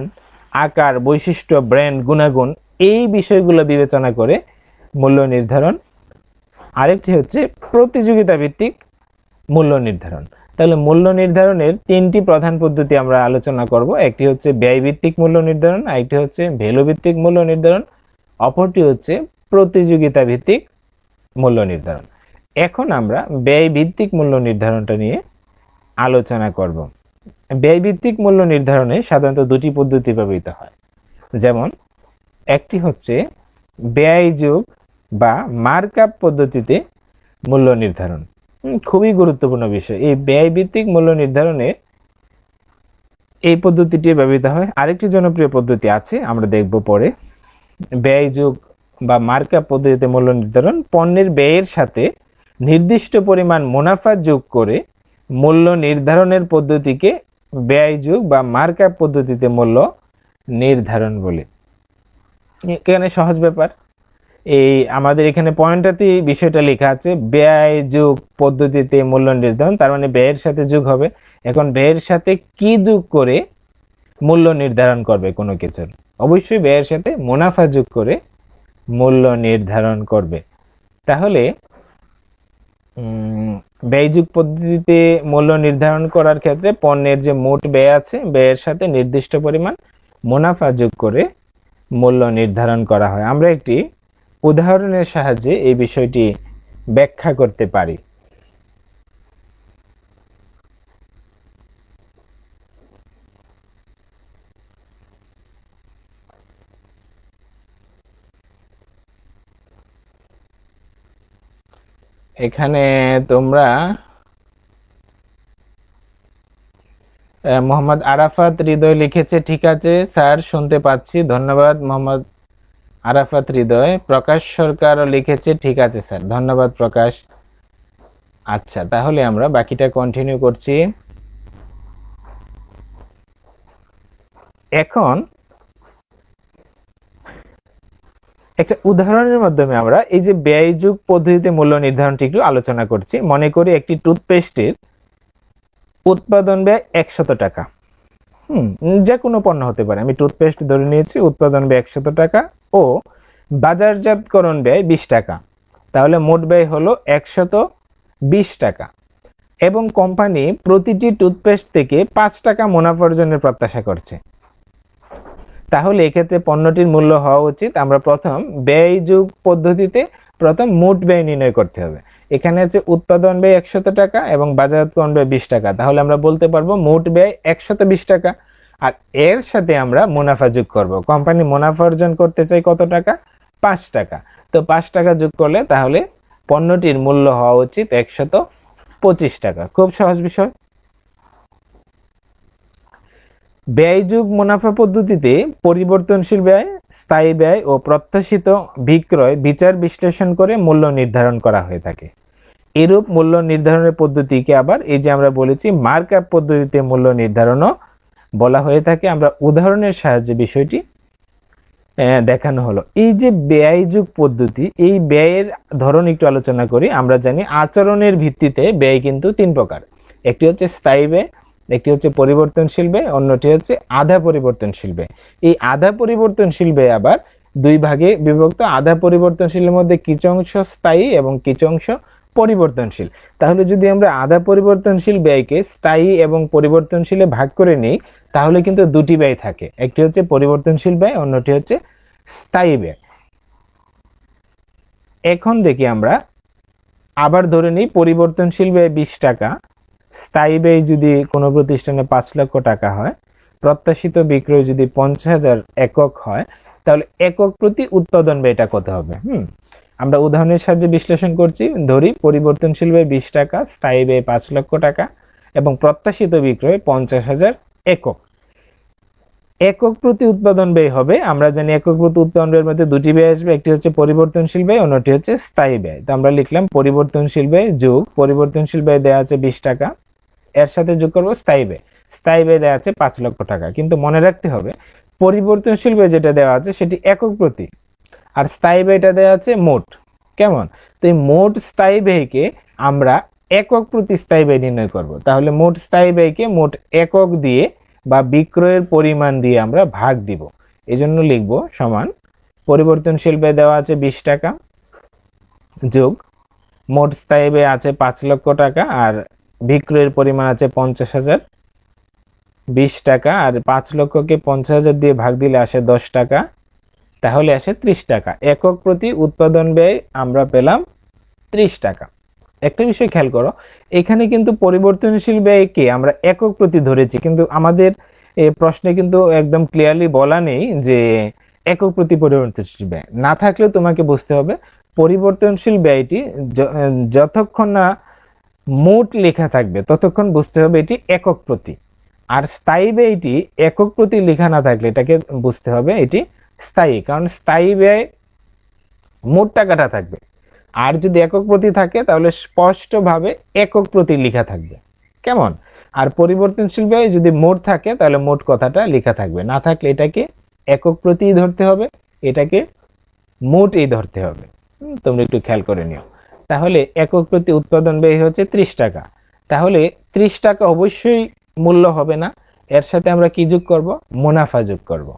আকার, বৈশিষ্ট্য, ব্র্যান্ড, গুণাগুণ, এই বিষয়গুলো বিবেচনা করে মূল্য নির্ধারণ। আরেকটি হচ্ছে প্রতিযোগিতা ভিত্তিক মূল্য নির্ধারণ। তাহলে মূল্য নির্ধারণের তিনটি প্রধান পদ্ধতি আমরা আলোচনা করব। একটি হচ্ছে ব্যয় ভিত্তিক মূল্য নির্ধারণ, আরেকটি হচ্ছে ভ্যালু ভিত্তিক মূল্য নির্ধারণ, অপরটি হচ্ছে প্রতিযোগিতা ভিত্তিক মূল্য নির্ধারণ। এখন আমরা ব্যয় ভিত্তিক মূল্য নির্ধারণটা নিয়ে আলোচনা করব। ব্যয় ভিত্তিক মূল্য নির্ধারণে সাধারণত দুটি পদ্ধতি ব্যবহৃত হয়। যেমন একটি হচ্ছে ব্যয় যোগ বা মার্কআপ পদ্ধতিতে মূল্য নির্ধারণ। খুবই গুরুত্বপূর্ণ বিষয়। এই ব্যয় ভিত্তিক মূল্য নির্ধারণে এই পদ্ধতিটি ব্যবহৃত হয়। আরেকটি জনপ্রিয় পদ্ধতি আছে, আমরা দেখব পরে। ব্যয় যোগ বা মার্কআপ পদ্ধতিতে মূল্য নির্ধারণ পণ্যের ব্যয়ের সাথে নির্দিষ্ট পরিমাণ মুনাফা যোগ করে মূল্য নির্ধারণের পদ্ধতিকে ব্যয় যোগ বা মার্কআপ পদ্ধতিতে মূল্য নির্ধারণ বলে। এখানে সহজ ব্যাপার, এই আমাদের এখানে পয়েন্টটাতে বিষয়টা লেখা আছে ব্যয় যোগ পদ্ধতিতে মূল্য নির্ধারণ, তার মানে ব্যয়ের সাথে যোগ হবে। এখন ব্যয়ের সাথে কি যোগ করে মূল্য নির্ধারণ করবে কোনো কিছুর? অবশ্যই ব্যয়ের সাথে মুনাফা যোগ করে মূল্য নির্ধারণ করবে। তাহলে ব্যয়যোগ পদ্ধতিতে মূল্য নির্ধারণ করার ক্ষেত্রে পণ্যের যে মোট ব্যয় আছে, ব্যয়ের সাথে নির্দিষ্ট পরিমাণ মুনাফা যোগ করে মূল্য নির্ধারণ করা হয়। আমরা একটি উদাহরণের সাহায্যে এই বিষয়টি ব্যাখ্যা করতে পারি। এখানে তোমরা মোহাম্মদ আরাফাত হৃদয় লিখেছে, ঠিক আছে স্যার শুনতে পাচ্ছি, ধন্যবাদ মোহাম্মদ আরাফাত হৃদয়। প্রকাশ সরকার লিখেছে, ঠিক আছে স্যার, ধন্যবাদ প্রকাশ। আচ্ছা, তাহলে আমরা বাকিটা কন্টিনিউ করছি। এখন একটা উদাহরণের মাধ্যমে আমরা এই যে ব্যয়যোগ পদ্ধতিতে মূল্য নির্ধারণটি একটু আলোচনা করছি। মনে করি একটি টুথপেস্টের উৎপাদন ব্যয় 100 টাকা। যে কোনো পণ্য হতে পারে, আমি টুথপেস্ট ধরে নিয়েছি, উৎপাদন ব্যয় 100 টাকা ও বাজারজাতকরণ ব্যয় 20 টাকা। তাহলে মোট ব্যয় হলো 120 টাকা এবং কোম্পানি প্রতিটি টুথপেস্ট থেকে 5 টাকা মুনাফা অর্জনের প্রত্যাশা করছে। তাহলে এক্ষেত্রে পণ্যটির মূল্য হওয়া উচিত, আমরা প্রথম ব্যয়যোগ পদ্ধতিতে প্রথম মোট ব্যয় নির্ণয় করতে হবে। এখানে আছে উৎপাদন ব্যয় 100 টাকা এবং বাজারজাতকরণ ব্যয় 20 টাকা। তাহলে আমরা বলতে পারবো মোট ব্যয় 120 টাকা, আর এর সাথে আমরা মুনাফা যোগ করব। কোম্পানি মুনাফা অর্জন করতে চাই কত টাকা? 5 টাকা। তো 5 টাকা যোগ করলে তাহলে পণ্যটির মূল্য হওয়া উচিত 125 টাকা। খুব সহজ বিষয়। ব্যয়যোগ মুনাফা পদ্ধতিতে পরিবর্তনশীল ব্যয়, স্থায়ী ব্যয় ও প্রত্যাশিত বিক্রয় বিচার বিশ্লেষণ করে মূল্য নির্ধারণ করা হয়ে থাকে। এরূপ মূল্য নির্ধারণের পদ্ধতিকে আবার এই যে আমরা বলেছি মার্কআপ পদ্ধতিতে মূল্য নির্ধারণও বলা হয়ে থাকে। আমরা উদাহরণের সাহায্যে বিষয়টি দেখানো হলো। এই যে ব্যয়যোগ পদ্ধতি, এই ব্যয়ের ধরন একটু আলোচনা করি। আমরা জানি আচরণের ভিত্তিতে ব্যয় কিন্তু 3 প্রকার। একটি হচ্ছে স্থায়ী ব্যয়, একটি হচ্ছে পরিবর্তনশীল ব্যয়, অন্যটি হচ্ছে আধা পরিবর্তনশীল ব্যয়। এই আধা পরিবর্তনশীল ব্যয় আবার 2 ভাগে বিভক্ত। আধা পরিবর্তনশীলের মধ্যে কিছু অংশ স্থায়ী এবং কিছু অংশ পরিবর্তনশীল। তাহলে যদি আমরা আধা পরিবর্তনশীল ব্যয়কে স্থায়ী এবং পরিবর্তনশীলে ভাগ করে নিই, তাহলে কিন্তু দুটি ব্যয় থাকে, একটি হচ্ছে পরিবর্তনশীল ব্যয়, অন্যটি হচ্ছে স্থায়ী ব্যয়। এখন দেখি আমরা আবার ধরে নিই পরিবর্তনশীল ব্যয় 20 টাকা, স্থায়ী ব্যয় যদি কোনো প্রতিষ্ঠানে 5 লক্ষ টাকা হয়, প্রত্যাশিত বিক্রয় যদি 50,000 একক হয়, তাহলে একক প্রতি উৎপাদন ব্যয়টা কত হবে? আমরা উদাহরণের সাহায্যে বিশ্লেষণ করছি। ধরি পরিবর্তনশীল ব্যয় 20 টাকা, স্থায়ী ব্যয় 5 লক্ষ টাকা এবং প্রত্যাশিত বিক্রয় 50,000 একক। একক প্রতি উৎপাদন ব্যয় হবে, আমরা জানি একক প্রতি উৎপাদন ব্যয়ের মধ্যে দুটি ব্যয় আসবে, একটি হচ্ছে পরিবর্তনশীল ব্যয়, অন্যটি হচ্ছে স্থায়ী ব্যয়। তো আমরা লিখলাম পরিবর্তনশীল ব্যয় যোগ পরিবর্তনশীল ব্যয় দেওয়া আছে 20 টাকা, এর সাথে যোগ করব স্থায়ী ব্যয়। স্থায়ী ব্যয় দেওয়া আছে 5 লক্ষ টাকা, কিন্তু মনে রাখতে হবে পরিবর্তনশীল ব্যয় যেটা দেওয়া আছে সেটি একক প্রতি, আর স্থায়ী ব্যয়টা দেওয়া আছে মোট। কেমন? তো এই মোট স্থায়ী ব্যয়কে আমরা একক প্রতি স্থায়ী ব্যয় নির্ণয় করব। তাহলে মোট স্থায়ী ব্যয়কে মোট একক দিয়ে বা বিক্রয়ের পরিমাণ দিয়ে আমরা ভাগ দিব। এজন্য লিখব সমান পরিবর্তনশীল ব্যয় দেওয়া আছে 20 টাকা যোগ মোট স্থায়ী ব্যয় আছে 5 লক্ষ টাকা আর বিক্রয়ের পরিমাণ আছে 50,000। 20 টাকা আর 5 লক্ষকে 50,000 দিয়ে ভাগ দিলে আসে 10 টাকা, তাহলে আসে 30 টাকা। একক প্রতি উৎপাদন ব্যয় আমরা পেলাম 30 টাকা। একটা বিষয় খেয়াল করো, এখানে কিন্তু পরিবর্তনশীল ব্যয়কে আমরা একক প্রতি ধরেছি, কিন্তু আমাদের এই প্রশ্নে কিন্তু একদম ক্লিয়ারলি বলা নেই যে একক প্রতি পরিবর্তনশীল ব্যয়। না থাকলেও তোমাকে বুঝতে হবে পরিবর্তনশীল ব্যয়টি যতক্ষণ না মোট লেখা থাকবে ততক্ষণ বুঝতে হবে এটি একক প্রতি, আর স্থায়ী ব্যয়টি একক প্রতি লেখা না থাকলে এটাকে বুঝতে হবে এটি স্থায়ী, কারণ স্থায়ী ব্যয় মোট টাকাটা থাকবে, আর যদি একক প্রতি থাকে তাহলে স্পষ্টভাবে একক প্রতি লেখা থাকবে। কেমন? আর পরিবর্তনশীল ব্যয় যদি মোট থাকে তাহলে মোট কথাটা লেখা থাকবে, না থাকলে এটাকে একক প্রতি ধরতে হবে, এটাকে মোটই ধরতে হবে। তোমরা একটু খেয়াল করে নিও। তাহলে একক প্রতি উৎপাদন ব্যয় হচ্ছে 30 টাকা, তাহলে 30 টাকা অবশ্যই মূল্য হবে না, এর সাথে আমরা কি যোগ করব? মুনাফা যোগ করব।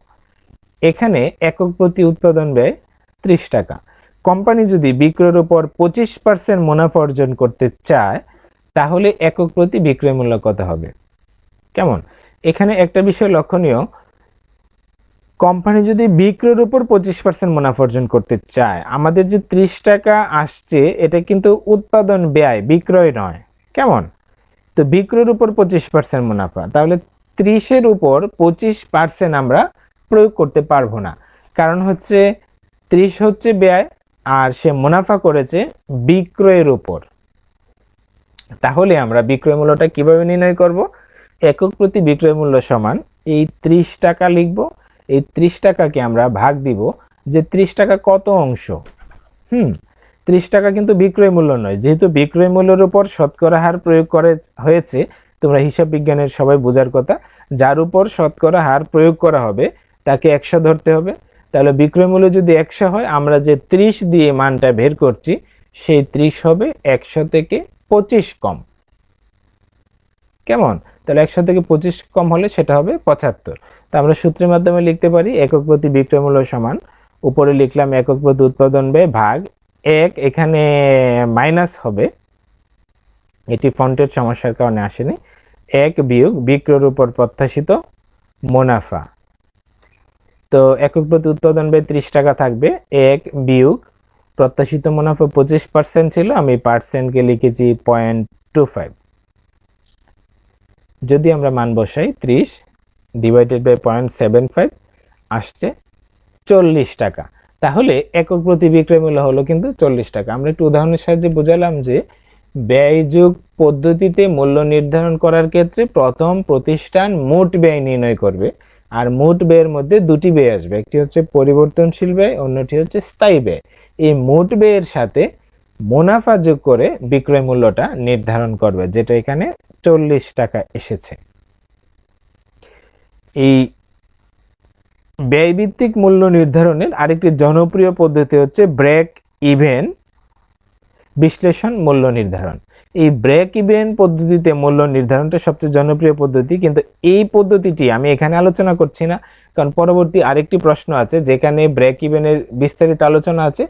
এখানে একক প্রতি উৎপাদন ব্যয় 30 টাকা। কোম্পানি যদি বিক্রয়ের উপর 25% মুনাফা অর্জন করতে চায় তাহলে একক প্রতি বিক্রয় মূল্য কত হবে? কেমন? এখানে একটা বিষয় লক্ষণীয়, কোম্পানি যদি বিক্রয়ের উপর 25% মুনাফা অর্জন করতে চায়, আমাদের যে 30 টাকা আসছে এটা কিন্তু উৎপাদন ব্যয়, বিক্রয় নয়। কেমন? তো বিক্রয়ের উপর 25% মুনাফা, তাহলে 30-এর উপর 25% আমরা প্রয়োগ করতে পারবো না, কারণ হচ্ছে 30 হচ্ছে ব্যয় আর সে মুনাফা করেছে বিক্রয়ের উপর। তাহলে আমরা বিক্রয় মূল্যটা কিভাবে নির্ণয় করব? একক প্রতি বিক্রয় মূল্য সমান এই 30 টাকা লিখব, এই 30 টাকাকে আমরা ভাগ দিব যে 30 টাকা কত অংশ। 30 টাকা কিন্তু বিক্রয় মূল্য নয়, যেহেতু বিক্রয় মূল্যের উপর শতকরা হার প্রয়োগ করে হয়েছে, তোমরা হিসাব বিজ্ঞানের সবাই বোঝার কথা, যার উপর শতকরা হার প্রয়োগ করা হবে তাকে 100 ধরতে হবে। তাহলে বিক্রয় মূল্য যদি 100 হয়, আমরা যে 30 দিয়ে মানটা বের করছি সেই 30 হবে 100 থেকে 25 কম। কেমন? তাহলে 100 থেকে 25 কম হলে সেটা হবে 75। তো আমরা সূত্রের মাধ্যমে লিখতে পারি একক প্রতি বিক্রয় মূল্য সমান, উপরে লিখলাম একক প্রতি উৎপাদন ব্যয় ভাগ 1, এখানে মাইনাস হবে, এটি ফন্টের সমস্যার কারণে আসেনি, 1 বিয়োগ বিক্রয়ের উপর প্রত্যাশিত মুনাফা। তো একক প্রতি উৎপাদন ব্যয় 30 টাকা থাকবে, 1 বিয়োগ প্রত্যাশিত মুনাফা 25% ছিল, আমি পার্সেন্টকে লিখেছি 0.25। যদি আমরা মান বসাই 30 ডিভাইডেড বাই 0.75 আসছে 40 টাকা। তাহলে একক প্রতি বিক্রয় মূল্য হলো কিন্তু 40 টাকা। আমরা একটু উদাহরণের সাহায্যে বোঝালাম যে ব্যয় যোগ পদ্ধতিতে মূল্য নির্ধারণ করার ক্ষেত্রে প্রথম প্রতিষ্ঠান মোট ব্যয় নির্ণয় করবে, আর মোট ব্যয়ের মধ্যে দুটি ব্যয় আসবে, একটি হচ্ছে পরিবর্তনশীল ব্যয়, অন্যটি হচ্ছে স্থায়ী ব্যয়। এই মোট ব্যয়ের সাথে মুনাফা যোগ করে বিক্রয় মূল্যটা নির্ধারণ করবে, যেটা এখানে 40 টাকা এসেছে। এই ব্যয়ভিত্তিক মূল্য নির্ধারণের আরেকটি জনপ্রিয় পদ্ধতি হচ্ছে ব্রেক ইভেন বিশ্লেষণ মূল্য নির্ধারণ। এই ব্রেক ইভেন পদ্ধতিতে মূল্য নির্ধারণটা সবচেয়ে জনপ্রিয় পদ্ধতি, কিন্তু এই পদ্ধতিটি আমি এখানে আলোচনা করছি না, কারণ পরবর্তী আরেকটি প্রশ্ন আছে যেখানে ব্রেক ইভেনের বিস্তারিত আলোচনা আছে,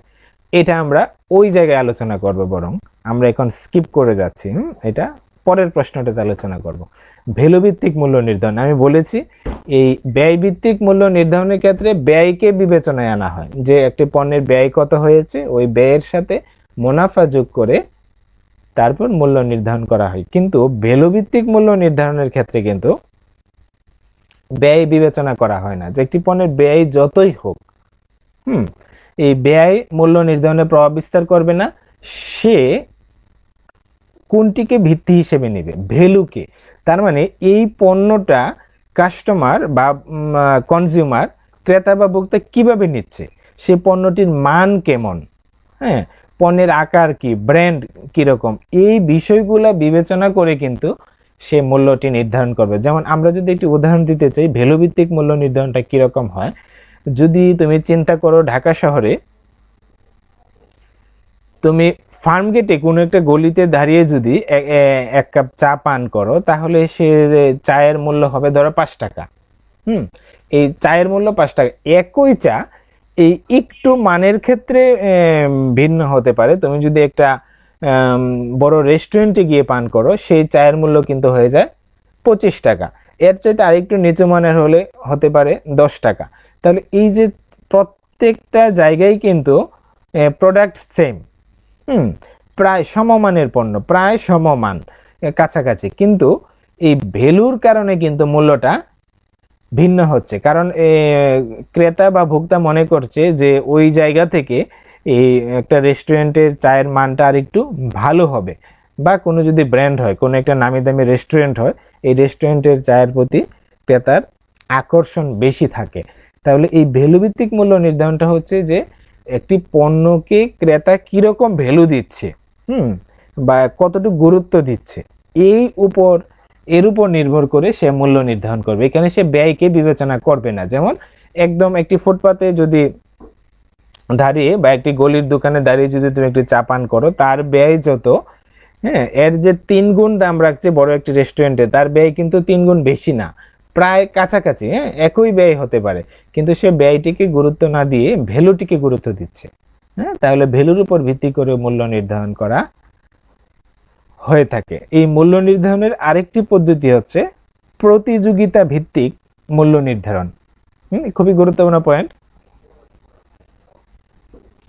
এটা আমরা ওই জায়গায় আলোচনা করব, বরং আমরা এখন স্কিপ করে যাচ্ছি, এটা পরের প্রশ্নটাতে আলোচনা করব। ভ্যালু ভিত্তিক মূল্য নির্ধারণ, আমি বলেছি এই ব্যয় ভিত্তিক মূল্য নির্ধারণের ক্ষেত্রে ব্যয়কে বিবেচনায় আনা হয়, যে একটি পণ্যের ব্যয় কত হয়েছে ওই ব্যয়ের সাথে মুনাফা যোগ করে তারপর মূল্য নির্ধারণ করা হয়। কিন্তু ভ্যালু ভিত্তিক মূল্য নির্ধারণের ক্ষেত্রে কিন্তু ব্যয় বিবেচনা করা হয় না, যে একটি পণ্যের ব্যয় যতই হোক এই ব্যয় মূল্য নির্ধারণে প্রভাব বিস্তার করবে না, সে কোনটিকে ভিত্তি হিসেবে নেবে? ভ্যালুকে। তার মানে এই পণ্যটা কাস্টমার বা কনজিউমার, ক্রেতা বা ভোক্তা কিভাবে নিচ্ছে, সে পণ্যটির মান কেমন, পণ্যের আকার কি, ব্র্যান্ড কিরকম, এই বিষয়গুলো বিবেচনা করে কিন্তু সে মূল্যটি নির্ধারণ করবে। যেমন আমরা যদি একটি উদাহরণ দিতে চাই, ভ্যালু ভিত্তিক মূল্য নির্ধারণটা কিরকম হয়, যদি তুমি চিন্তা করো ঢাকা শহরে তুমি ফার্মগেটে কোনো একটা গলিতে দাঁড়িয়ে যদি এক কাপ চা পান করো, তাহলে সে চায়ের মূল্য হবে ধরো 5 টাকা। এই চায়ের মূল্য 5 টাকা। একই চা এই একটু মানের ক্ষেত্রে ভিন্ন হতে পারে। তুমি যদি একটা বড় রেস্টুরেন্টে গিয়ে পান করো, সেই চায়ের মূল্য কিন্তু হয়ে যায় 25 টাকা। এর চাইতে আরেকটু নিচু মানের হলে হতে পারে 10 টাকা। তাহলে এই যে প্রত্যেকটা জায়গায় কিন্তু প্রোডাক্ট সেম, প্রায় সমমানের পণ্য, প্রায় সমমান কাছাকাছি, কিন্তু এই ভ্যালুর কারণে কিন্তু মূল্যটা ভিন্ন হচ্ছে। কারণ ক্রেতা বা ভোক্তা মনে করছে যে ওই জায়গা থেকে এই একটা রেস্টুরেন্টের চায়ের মানটা আর একটু ভালো হবে, বা কোনো যদি ব্র্যান্ড হয়, কোনো একটা নামি দামি রেস্টুরেন্ট হয়, এই রেস্টুরেন্টের চায়ের প্রতি ক্রেতার আকর্ষণ বেশি থাকে। তাহলে এই ভ্যালু ভিত্তিক মূল্য নির্ধারণটা হচ্ছে যে একটি পণ্যকে ক্রেতা কিরকম ভ্যালু দিচ্ছে, বা কতটুকু গুরুত্ব দিচ্ছে, এর উপর নির্ভর করে সে মূল্য নির্ধারণ করবে। এখানে সে ব্যয়কে বিবেচনা করবে না। যেমন একদম একটি ফুটপাতে যদি দাঁড়িয়ে বা একটি গলির দোকানে দাঁড়িয়ে যদি তুমি একটি চা পান করো, তার ব্যয় যত, এর যে 3 গুণ দাম রাখছে বড় একটি রেস্টুরেন্টে, তার ব্যয় কিন্তু 3 গুণ বেশি না, প্রায় কাছাকাছি, একই ব্যয় হতে পারে, কিন্তু সে ব্যয়টিকে গুরুত্ব না দিয়ে ভ্যালুটিকে গুরুত্ব দিচ্ছে। তাহলে ভ্যালুর উপর ভিত্তি করে মূল্য নির্ধারণ করা হয়ে থাকে। এই মূল্য নির্ধারণের আরেকটি পদ্ধতি হচ্ছে প্রতিযোগিতা ভিত্তিক মূল্য নির্ধারণ। খুবই গুরুত্বপূর্ণ পয়েন্ট।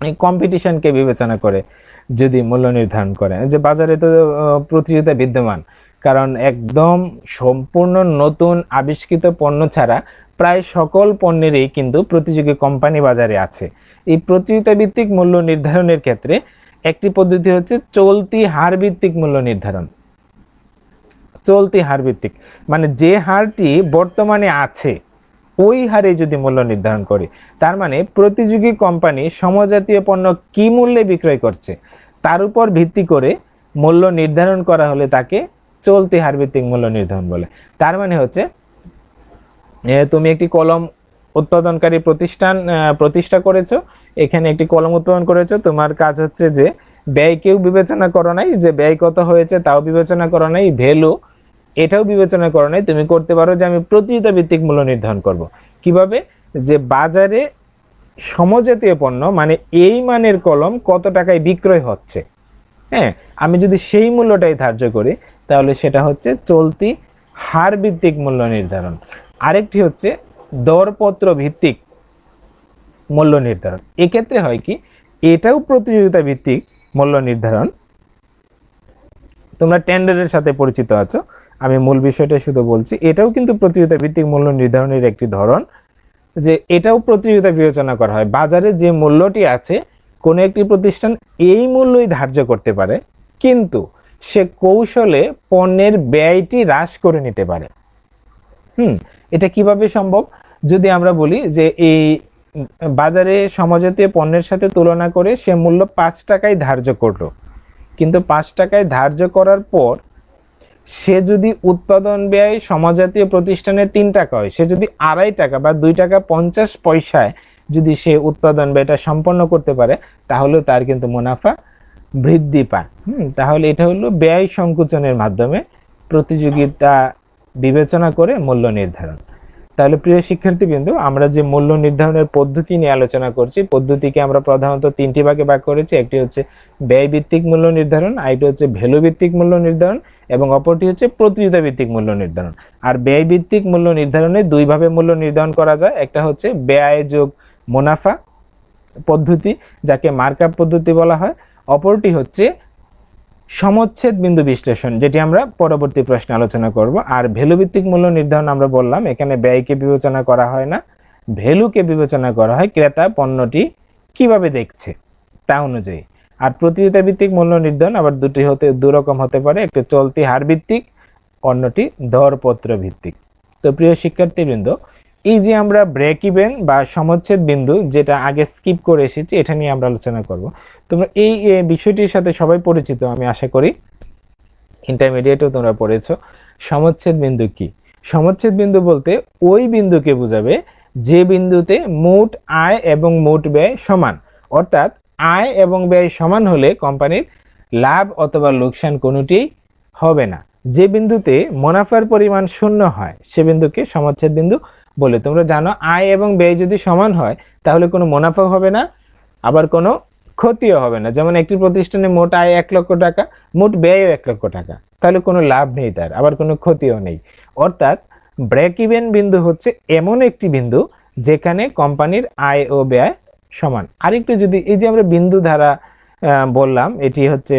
এই কম্পিটিশনকে বিবেচনা করে যদি মূল্য নির্ধারণ করে, যে বাজারে তো প্রতিযোগিতা বিদ্যমান, কারণ একদম সম্পূর্ণ নতুন আবিষ্কৃত পণ্য ছাড়া প্রায় সকল পণ্যেরই কিন্তু প্রতিযোগী কোম্পানি বাজারে আছে। এই প্রতিযোগিতা ভিত্তিক মূল্য নির্ধারণের ক্ষেত্রে একটি পদ্ধতি হচ্ছে চলতি হার ভিত্তিক মূল্য নির্ধারণ। চলতি হার ভিত্তিক মানে যে হারটি বর্তমানে আছে ওই হারে যদি মূল্য নির্ধারণ করি, তার মানে প্রতিযোগী কোম্পানি সমজাতীয় পণ্য কি মূল্যে বিক্রয় করছে তার উপর ভিত্তি করে মূল্য নির্ধারণ করা হলে তাকে চলতি হার ভিত্তিক মূল্য নির্ধারণ বলে। তার মানে হচ্ছে তুমি একটি কলম উৎপাদনকারী প্রতিষ্ঠা করেছো, এখানে একটি কলম উৎপাদন করেছো, তোমার কাজ হচ্ছে যে ব্যয়কেও বিবেচনা করো নাই, যে ব্যয় কত হয়েছে তাও বিবেচনা করো নাই, ভ্যালু এটাও বিবেচনা করো নাই। তুমি করতে পারো যে আমি প্রতিযোগিতা ভিত্তিক মূল্য নির্ধারণ করব। কিভাবে? যে বাজারে সমজাতীয় পণ্য মানে এই মানের কলম কত টাকায় বিক্রয় হচ্ছে, আমি যদি সেই মূল্যটাই ধার্য করি, তাহলে সেটা হচ্ছে চলতি হার ভিত্তিক মূল্য নির্ধারণ। আরেকটি হচ্ছে দরপত্র ভিত্তিক মূল্য নির্ধারণ। এক্ষেত্রে হয় কি, এটাও প্রতিযোগিতা ভিত্তিক মূল্য নির্ধারণ। তোমরা টেন্ডারের সাথে পরিচিত আছো, আমি মূল বিষয়টা শুধু বলছি। এটাও কিন্তু প্রতিযোগিতা ভিত্তিক মূল্য নির্ধারণের একটি ধরন, যে এটাও প্রতিযোগিতা বিবেচনা করা হয়। বাজারে যে মূল্যটি আছে কোনো একটি প্রতিষ্ঠান এই মূল্যই ধার্য করতে পারে, কিন্তু সে কৌশলে পণ্যের ব্যয়টি হ্রাস করে নিতে পারে। এটা কিভাবে সম্ভব? যদি আমরা বলি যে এই বাজারে সমজাতীয় পণ্যের সাথে তুলনা করে সে মূল্য 5 টাকায় ধার্য করলো, কিন্তু 5 টাকায় ধার্য করার পর সে যদি উৎপাদন ব্যয় সমজাতীয় প্রতিষ্ঠানে 3 টাকা হয়, সে যদি 2.5 টাকা বা 2 টাকা 50 পয়সায় যদি সে উৎপাদন ব্যয়টা সম্পন্ন করতে পারে, তাহলে তার কিন্তু মুনাফা বৃদ্ধি পায়। তাহলে এটা হলো ব্যয় সংকোচনের মাধ্যমে প্রতিযোগিতা বিবেচনা করে মূল্য নির্ধারণ। তাহলে প্রিয় শিক্ষার্থীবৃন্দ, আমরা যে মূল্য নির্ধারণের পদ্ধতি নিয়ে আলোচনা করছি, পদ্ধতিকে আমরা প্রধানত 3টি ভাগে ভাগ করেছি। একটি হচ্ছে ব্যয় ভিত্তিক মূল্য নির্ধারণ, আরেকটি হচ্ছে ভ্যালু ভিত্তিক মূল্য নির্ধারণ, এবং অপরটি হচ্ছে প্রতিযোগিতা ভিত্তিক মূল্য নির্ধারণ। আর ব্যয় ভিত্তিক মূল্য নির্ধারণে 2 ভাবে মূল্য নির্ধারণ করা যায়। একটা হচ্ছে ব্যয় যোগ মুনাফা পদ্ধতি, যাকে মার্কআপ পদ্ধতি বলা হয়। অপরটি হচ্ছে সমচ্ছেদ বিন্দু বিশ্লেষণ, যেটি আমরা পরবর্তী প্রশ্নে আলোচনা করব। আর ভ্যালু ভিত্তিক মূল্য নির্ধারণ আমরা বললাম এখানে ব্যয়কে বিবেচনা করা হয় না, ভ্যালুকে বিবেচনা করা হয়, ক্রেতা পণ্যটি কিভাবে দেখছে তা অনুযায়ী। আর প্রতিযোগিতা ভিত্তিক মূল্য নির্ধারণ আবার দুই রকম হতে পারে, একটি চলতি হার ভিত্তিক, অন্যটি দরপত্র ভিত্তিক। তো প্রিয় শিক্ষার্থীবৃন্দ, এই যে আমরা ব্রেক ইভেন বা সমচ্ছেদ বিন্দু যেটা আগে স্কিপ করে এসেছি, এটা নিয়ে আমরা আলোচনা করব। তোমরা এই বিষয়টির সাথে সবাই পরিচিত আমি আশা করি, ইন্টারমিডিয়েটেও তোমরা পড়েছো। সমচ্ছেদ বিন্দু কি? সমচ্ছেদ বিন্দু বলতে ওই বিন্দুকে বোঝাবে যে বিন্দুতে মোট আয় এবং মোট ব্যয় সমান, অর্থাৎ আয় এবং ব্যয় সমান হলে কোম্পানির লাভ অথবা লোকসান কোনোটিই হবে না। যে বিন্দুতে মুনাফার পরিমাণ শূন্য হয় সে বিন্দুকে সমচ্ছেদ বিন্দু বলে। তোমরা জানো আয় এবং ব্যয় যদি সমান হয় তাহলে কোনো মুনাফা হবে না, আবার কোনো ক্ষতিও হবে না। যেমন একটি প্রতিষ্ঠানে মোট আয় 1 লক্ষ টাকা, মোট ব্যয়ও 1 লক্ষ টাকা, তাহলে কোনো লাভ নেই তার, আবার কোনো ক্ষতিও নেই। অর্থাৎ ব্রেক ইভেন বিন্দু হচ্ছে এমন একটি বিন্দু যেখানে কোম্পানির আয় ও ব্যয় সমান। আরেকটু যদি এই যে আমরা বিন্দু ধারা বললাম, এটি হচ্ছে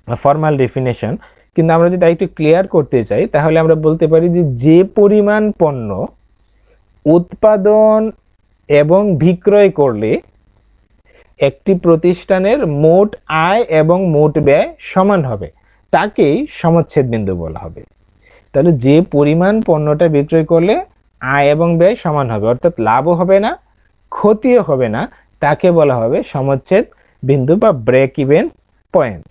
ফর্মাল ডেফিনেশন, কিন্তু আমরা যদি একটু ক্লিয়ার করতে চাই তাহলে আমরা বলতে পারি যে যে পরিমাণ পণ্য উৎপাদন এবং বিক্রয় করলে একটি প্রতিষ্ঠানের মোট আয় এবং মোট ব্যয় সমান হবে তাকেই সমচ্ছেদ বিন্দু বলা হবে। তাহলে যে পরিমাণ পণ্যটা বিক্রয় করলে আয় এবং ব্যয় সমান হবে, অর্থাৎ লাভও হবে না ক্ষতিও হবে না, তাকে বলা হবে সমচ্ছেদ বিন্দু বা ব্রেক ইভেন পয়েন্ট।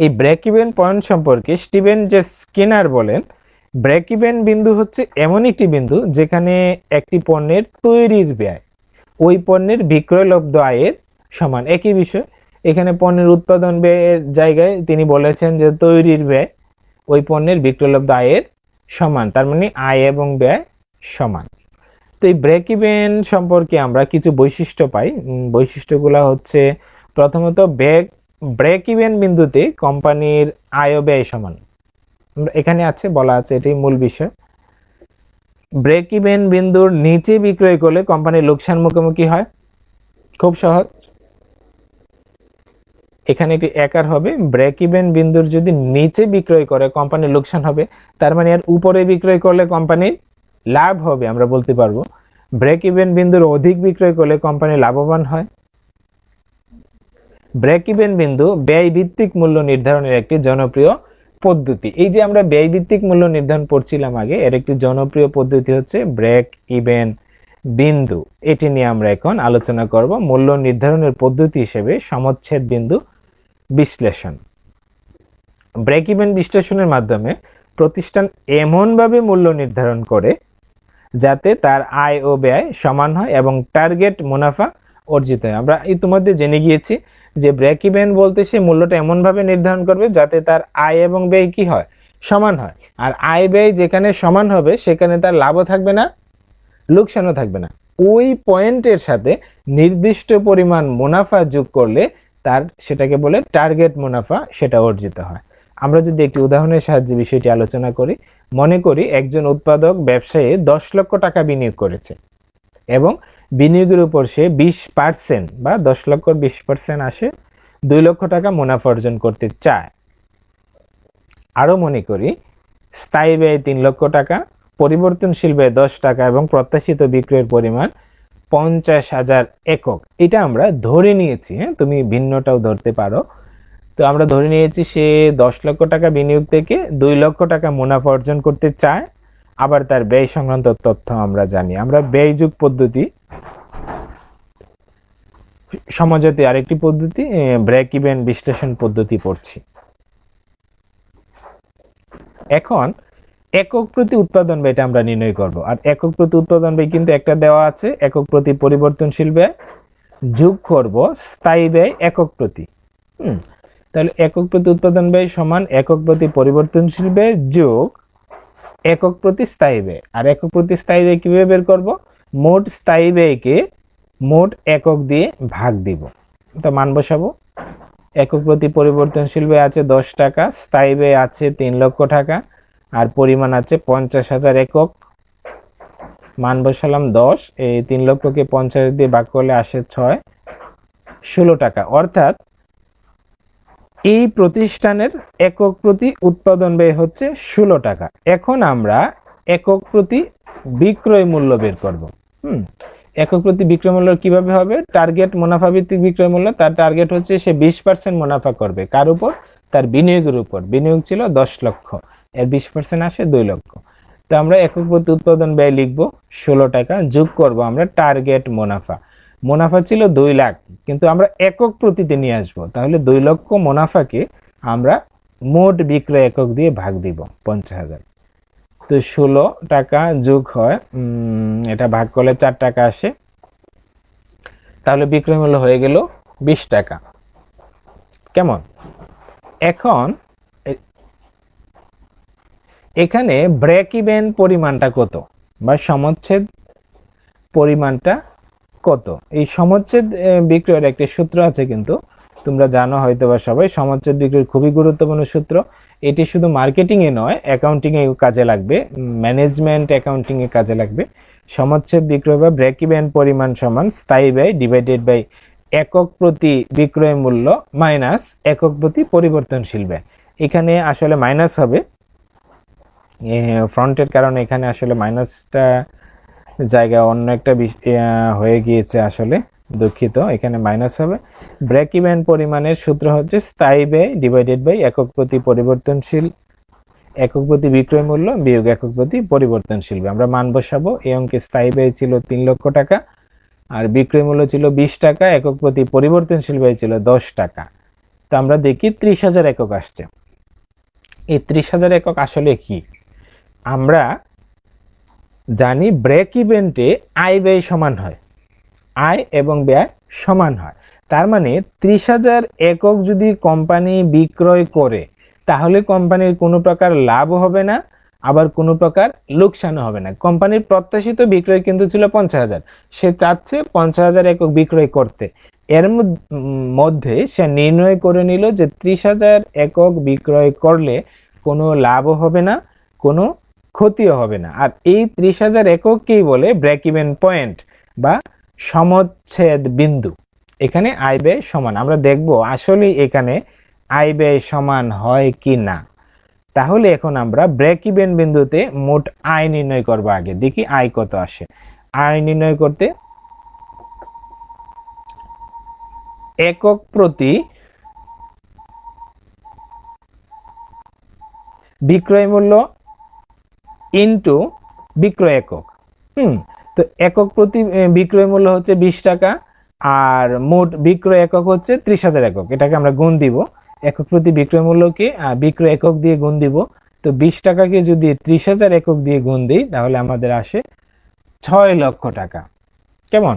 এই ব্রেক ইভেন পয়েন্ট সম্পর্কে স্টিভেন জে স্কিনার বলেন, ব্রেক ইভেন বিন্দু হচ্ছে এমন একটি বিন্দু যেখানে একটি পণ্যের তৈরির ব্যয় ওই পণ্যের বিক্রয়লব্ধ আয়ের সমান। একই বিষয় এখানে পণ্যের উৎপাদন ব্যয়ের জায়গায় তিনি বলেছেন যে তৈরির ব্যয় ওই পণ্যের বিক্রয়লব্ধ আয়ের সমান, তার মানে আয় এবং ব্যয় সমান। তো এই ব্রেক ইভেন সম্পর্কে আমরা কিছু বৈশিষ্ট্য পাই। বৈশিষ্ট্যগুলো হচ্ছে প্রথমত ব্রেক ইভেন বিন্দুতে কোম্পানির আয় ও ব্যয় সমান, এখানে আছে বলা আছে, এটাই মূল বিষয়। ব্রেক ইভেন বিন্দুর নিচে বিক্রয় করলে কোম্পানির লোকসান মুখোমুখি হয়, খুব সহজ, এখানে একটি একার হবে। ব্রেক ইভেন বিন্দুর যদি নিচে বিক্রয় করে কোম্পানির লোকসান হবে, তার মানে এর উপরে বিক্রয় করলে কোম্পানির লাভ হবে, আমরা বলতে পারবো। ব্রেক ইভেন বিন্দুর অধিক বিক্রয় করলে কোম্পানি লাভবান হয়। ব্রেক ইভেন বিন্দু ব্যয় ভিত্তিক মূল্য নির্ধারণের একটি জনপ্রিয় পদ্ধতি। এই যে আমরা ব্যয় ভিত্তিক মূল্য নির্ধারণ পড়ছিলাম আগে, এর একটি জনপ্রিয় পদ্ধতি হচ্ছে ব্রেক ইভেন বিন্দু। এটি নিয়ে আমরা এখন আলোচনা করব। মূল্য নির্ধারণের পদ্ধতি হিসেবে সমচ্ছেদ বিন্দু বিশ্লেষণ। ব্রেক ইভেন বিশ্লেষণের মাধ্যমে প্রতিষ্ঠান এমনভাবে মূল্য নির্ধারণ করে যাতে তার আয় ও ব্যয় সমান হয় এবং টার্গেট মুনাফা অর্জিত হয়। আমরা ইতিমধ্যে জেনে গিয়েছি যে ব্রেক ইভেন বলতে সে মূল্যটা এমনভাবে নির্ধারণ করবে যাতে তার আয় এবং ব্যয় কি হয়, সমান হয়। আর আয় ব্যয় যেখানে সমান হবে সেখানে তার লাভও থাকবে না লোকসানও থাকবে না। ওই পয়েন্টের সাথে নির্দিষ্ট পরিমাণ মুনাফা যোগ করলে তার সেটাকে বলে টার্গেট মুনাফা, সেটা অর্জিত হয়। আমরা যদি একটি উদাহরণের সাহায্যে বিষয়টি আলোচনা করি, মনে করি একজন উৎপাদক ব্যবসায়ী 10 লক্ষ টাকা বিনিয়োগ করেছে এবং বিনিয়োগের উপর সে 20% বা 10 লক্ষর 20% আসে 2 লক্ষ টাকা মুনাফা অর্জন করতে চায়। আরো মনে করি স্থায়ী ব্যয় 3 লক্ষ টাকা, পরিবর্তনশীল ব্যয় 10 টাকা এবং প্রত্যাশিত বিক্রয়ের পরিমাণ 50,000 একক। এটা আমরা ধরে নিয়েছি, হ্যাঁ, তুমি ভিন্নটাও ধরতে পারো। তো আমরা ধরে নিয়েছি সে 10 লক্ষ টাকা বিনিয়োগ থেকে 2 লক্ষ টাকা মুনাফা অর্জন করতে চায়। আবার তার ব্যয় সংক্রান্ত তথ্য আমরা জানি। আমরা ব্যয় যুগ পদ্ধতি সমঝোতে আরেকটি পদ্ধতি ব্রেক ইভেন বিশ্লেষণ পদ্ধতি পড়ছি। এখন একক প্রতি উৎপাদন ব্যয়টা আমরা নির্ণয় করব। আর একক প্রতি উৎপাদন ব্যয় কিন্তু একটা দেওয়া আছে, একক প্রতি পরিবর্তনশীল ব্যয় যোগ করব স্থায়ী ব্যয় একক প্রতি। তাহলে একক প্রতি উৎপাদন ব্যয় সমান একক প্রতি পরিবর্তনশীল ব্যয় যোগ একক প্রতি স্থায়ী ব্যয়। আর একক প্রতি স্থায়ী ব্যয় কিভাবে বের করব? মোট স্থায়ী ব্যয়কে মোট একক দিয়ে ভাগ দিব, তো মান বসাবো। একক প্রতি পরিবর্তনশীল ব্যয় আছে 10 টাকা, স্থায়ী ব্যয় আছে 3 লক্ষ টাকা, আর পরিমাণ আছে 50,000 একক। মান বসালাম 10, এই 3 লক্ষকে 50 দিয়ে ভাগ করলে আসে 6, 16 টাকা। অর্থাৎ এই প্রতিষ্ঠানের একক প্রতি উৎপাদন ব্যয় হচ্ছে 16 টাকা। এখন আমরা একক প্রতি বিক্রয় মূল্য বের করব। একক প্রতি বিক্রয় মূল্য কিভাবে হবে? টার্গেট মুনাফা ভিত্তিক বিক্রয় মূল্য। তার টার্গেট হচ্ছে সে 20% মুনাফা করবে। কার উপর? তার বিনিয়োগের উপর। বিনিয়োগ ছিল 10 লক্ষ, এর 20% আসে 2 লক্ষ। তো আমরা একক প্রতি উৎপাদন ব্যয় লিখবো 16 টাকা, যোগ করব আমরা টার্গেট মুনাফা। মুনাফা ছিল 2 লাখ, কিন্তু আমরা একক প্রতিতে নিয়ে আসবো। তাহলে 2 লক্ষ মুনাফাকে আমরা মোট বিক্রয় একক দিয়ে ভাগ দিব 50,000। তো 16 টাকা যোগ হয়, এটা ভাগ করলে 4 টাকা আসে, তাহলে বিক্রয় মূল্য হয়ে গেল 20 টাকা। কেমন? এখন এখানে ব্রেক ইভেন পরিমাণটা কত বা সমচ্ছেদ পরিমাণটা কত? এই সমচ্ছেদ বিক্রয়ের একটা সূত্র আছে, কিন্তু তোমরা জানো হয়তো বা সবাই, সমচ্ছেদ বিক্রয় খুবই গুরুত্বপূর্ণ সূত্র। এটি শুধু মার্কেটিং এ নয়, অ্যাকাউন্টিং এ কাজে লাগবে, ম্যানেজমেন্ট অ্যাকাউন্টিং এ কাজে লাগবে। সমচ্ছেদ বিক্রয় বা ব্রেক ইভেন পরিমাণ সমান স্থায়ী ব্যয় ডিভাইডেড বাই একক প্রতি বিক্রয় মূল্য মাইনাস একক প্রতি পরিবর্তনশীল ব্যয়। এখানে আসলে মাইনাস হবে ফ্রন্টের কারণে, এখানে আসলে মাইনাসটা জায়গা অন্য একটা হয়ে গিয়েছে, আসলে দুঃখিত, এখানে মাইনাস হবে। ব্রেক ইভেন পরিমাণের সূত্র হচ্ছে স্থায়ী ব্যয় ডিভাইডেড বাই একক প্রতি পরিবর্তনশীল, একক প্রতি বিক্রয় মূল্য বিয়োগ একক প্রতি পরিবর্তনশীল ব্যয়। আমরা মান বসাবো। এই অঙ্কে স্থায়ী ব্যয় ছিল 3 লক্ষ টাকা আর বিক্রয় মূল্য ছিল 20 টাকা, একক প্রতি পরিবর্তনশীল ব্যয় ছিল 10 টাকা। তো আমরা দেখি 30,000 একক আসছে। এই 30,000 একক আসলে কি? আমরা জানি ব্রেক ইভেন্টে আয় ব্যয় সমান হয়, আয় এবং ব্যয় সমান হয়। তার মানে 30,000 একক যদি কোম্পানি বিক্রয় করে, তাহলে কোম্পানির কোনো প্রকার লাভ হবে না, আবার কোনো প্রকার লোকসানও হবে না। কোম্পানির প্রত্যাশিত বিক্রয় কিন্তু ছিল 50,000, সে চাচ্ছে 50,000 একক বিক্রয় করতে। এর মধ্যে সে নির্ণয় করে নিল যে 30,000 একক বিক্রয় করলে কোনো লাভও হবে না, কোনো ক্ষতিও হবে না। আর এই 30,000 একককেই বলে ব্রেক ইভেন পয়েন্ট বা সমচ্ছেদ বিন্দু। এখানে আয় ব্যয় সমান। আমরা দেখব আসলে এখানে আয় ব্যয় সমান হয় কি না। তাহলে এখন আমরা ব্রেক ইভেন বিন্দুতে মোট আয় নির্ণয় করব। আগে দেখি আয় কত আসে। আয় নির্ণয় করতে একক প্রতি বিক্রয় মূল্য ইনটু বিক্রয় একক। তো একক প্রতি বিক্রয় মূল্য হচ্ছে 20 টাকা আর মোট বিক্রয় একক হচ্ছে 30,000 একক। এটাকে আমরা গুণ দিব, একক প্রতি বিক্রয় মূল্যকে বিক্রয় একক দিয়ে গুণ দিব। তো 20 টাকাকে যদি 30,000 একক দিয়ে গুণ দিই, তাহলে আমাদের আসে 6 লক্ষ টাকা। কেমন?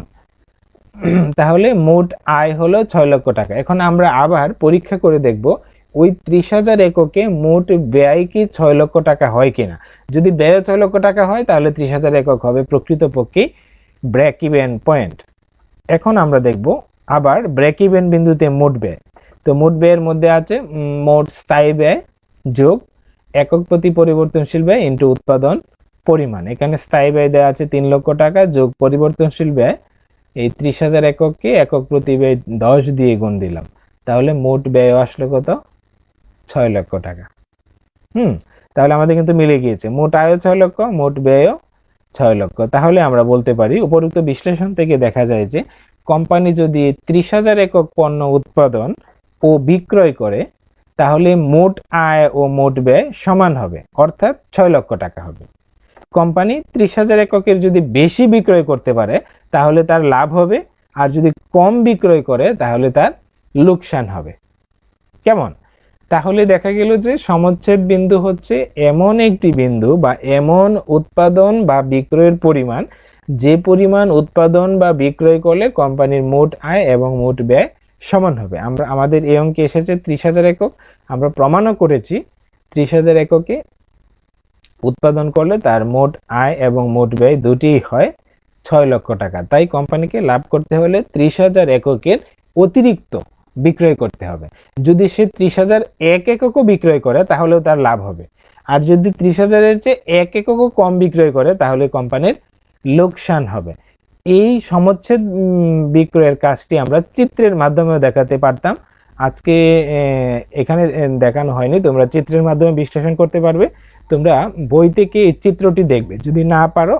তাহলে মোট আয় হলো 6 লক্ষ টাকা। এখন আমরা আবার পরীক্ষা করে দেখব ওই 30,000 এককে মোট ব্যয় কি 6 লক্ষ টাকা হয় কিনা। যদি ব্যয় 6 লক্ষ টাকা হয়, তাহলে 30,000 একক হবে প্রকৃতপক্ষে ব্রেক ইভেন পয়েন্ট। এখন আমরা দেখব আবার ব্রেক ইভেন বিন্দুতে মোট ব্যয়। তো মোট ব্যয়ের মধ্যে আছে মোট স্থায়ী ব্যয় যোগ একক প্রতি পরিবর্তনশীল ব্যয় ইনটু উৎপাদন পরিমাণ। এখানে স্থায়ী ব্যয় দেওয়া আছে 3 লক্ষ টাকা যোগ পরিবর্তনশীল ব্যয়, এই 30,000 এককে একক প্রতি ব্যয় 10 দিয়ে গুণ দিলাম, তাহলে মোট ব্যয় আসলো কত? 6 লক্ষ টাকা। তাহলে আমাদের কিন্তু মিলে গিয়েছে, মোট আয়ও 6 লক্ষ, মোট ব্যয়ও 6 লক্ষ। তাহলে আমরা বলতে পারি উপরোক্ত বিশ্লেষণ থেকে দেখা যায় যে কোম্পানি যদি 30,000 একক পণ্য উৎপাদন ও বিক্রয় করে, তাহলে মোট আয় ও মোট ব্যয় সমান হবে, অর্থাৎ 6 লক্ষ টাকা হবে। কোম্পানি 30,000 এককের যদি বেশি বিক্রয় করতে পারে, তাহলে তার লাভ হবে, আর যদি কম বিক্রয় করে তাহলে তার লোকসান হবে। কেমন? তাহলে দেখা গেল যে সমচ্ছেদ বিন্দু হচ্ছে এমন একটি বিন্দু বা এমন উৎপাদন বা বিক্রয়ের পরিমাণ, যে পরিমাণ উৎপাদন বা বিক্রয় করলে কোম্পানির মোট আয় এবং মোট ব্যয় সমান হবে। আমাদের এই অঙ্কে এসেছে 30,000 একক। আমরা প্রমাণও করেছি 30,000 এককে উৎপাদন করলে তার মোট আয় এবং মোট ব্যয় দুটিই হয় 6 লক্ষ টাকা। তাই কোম্পানিকে লাভ করতে হলে 30,000 এককের অতিরিক্ত বিক্রয় করতে হবে। যদি সে 30,000 এককও বিক্রয় করে, তাহলেও তার লাভ হবে। আর যদি 30,000-এর চেয়ে 1 এককও কম বিক্রয় করে, তাহলে কোম্পানির লোকসান হবে। এই সমচ্ছেদ বিক্রয়ের কাজটি আমরা চিত্রের মাধ্যমেও দেখাতে পারতাম। আজকে এখানে দেখানো হয়নি, তোমরা চিত্রের মাধ্যমে বিশ্লেষণ করতে পারবে। তোমরা বই থেকে এই চিত্রটি দেখবে, যদি না পারো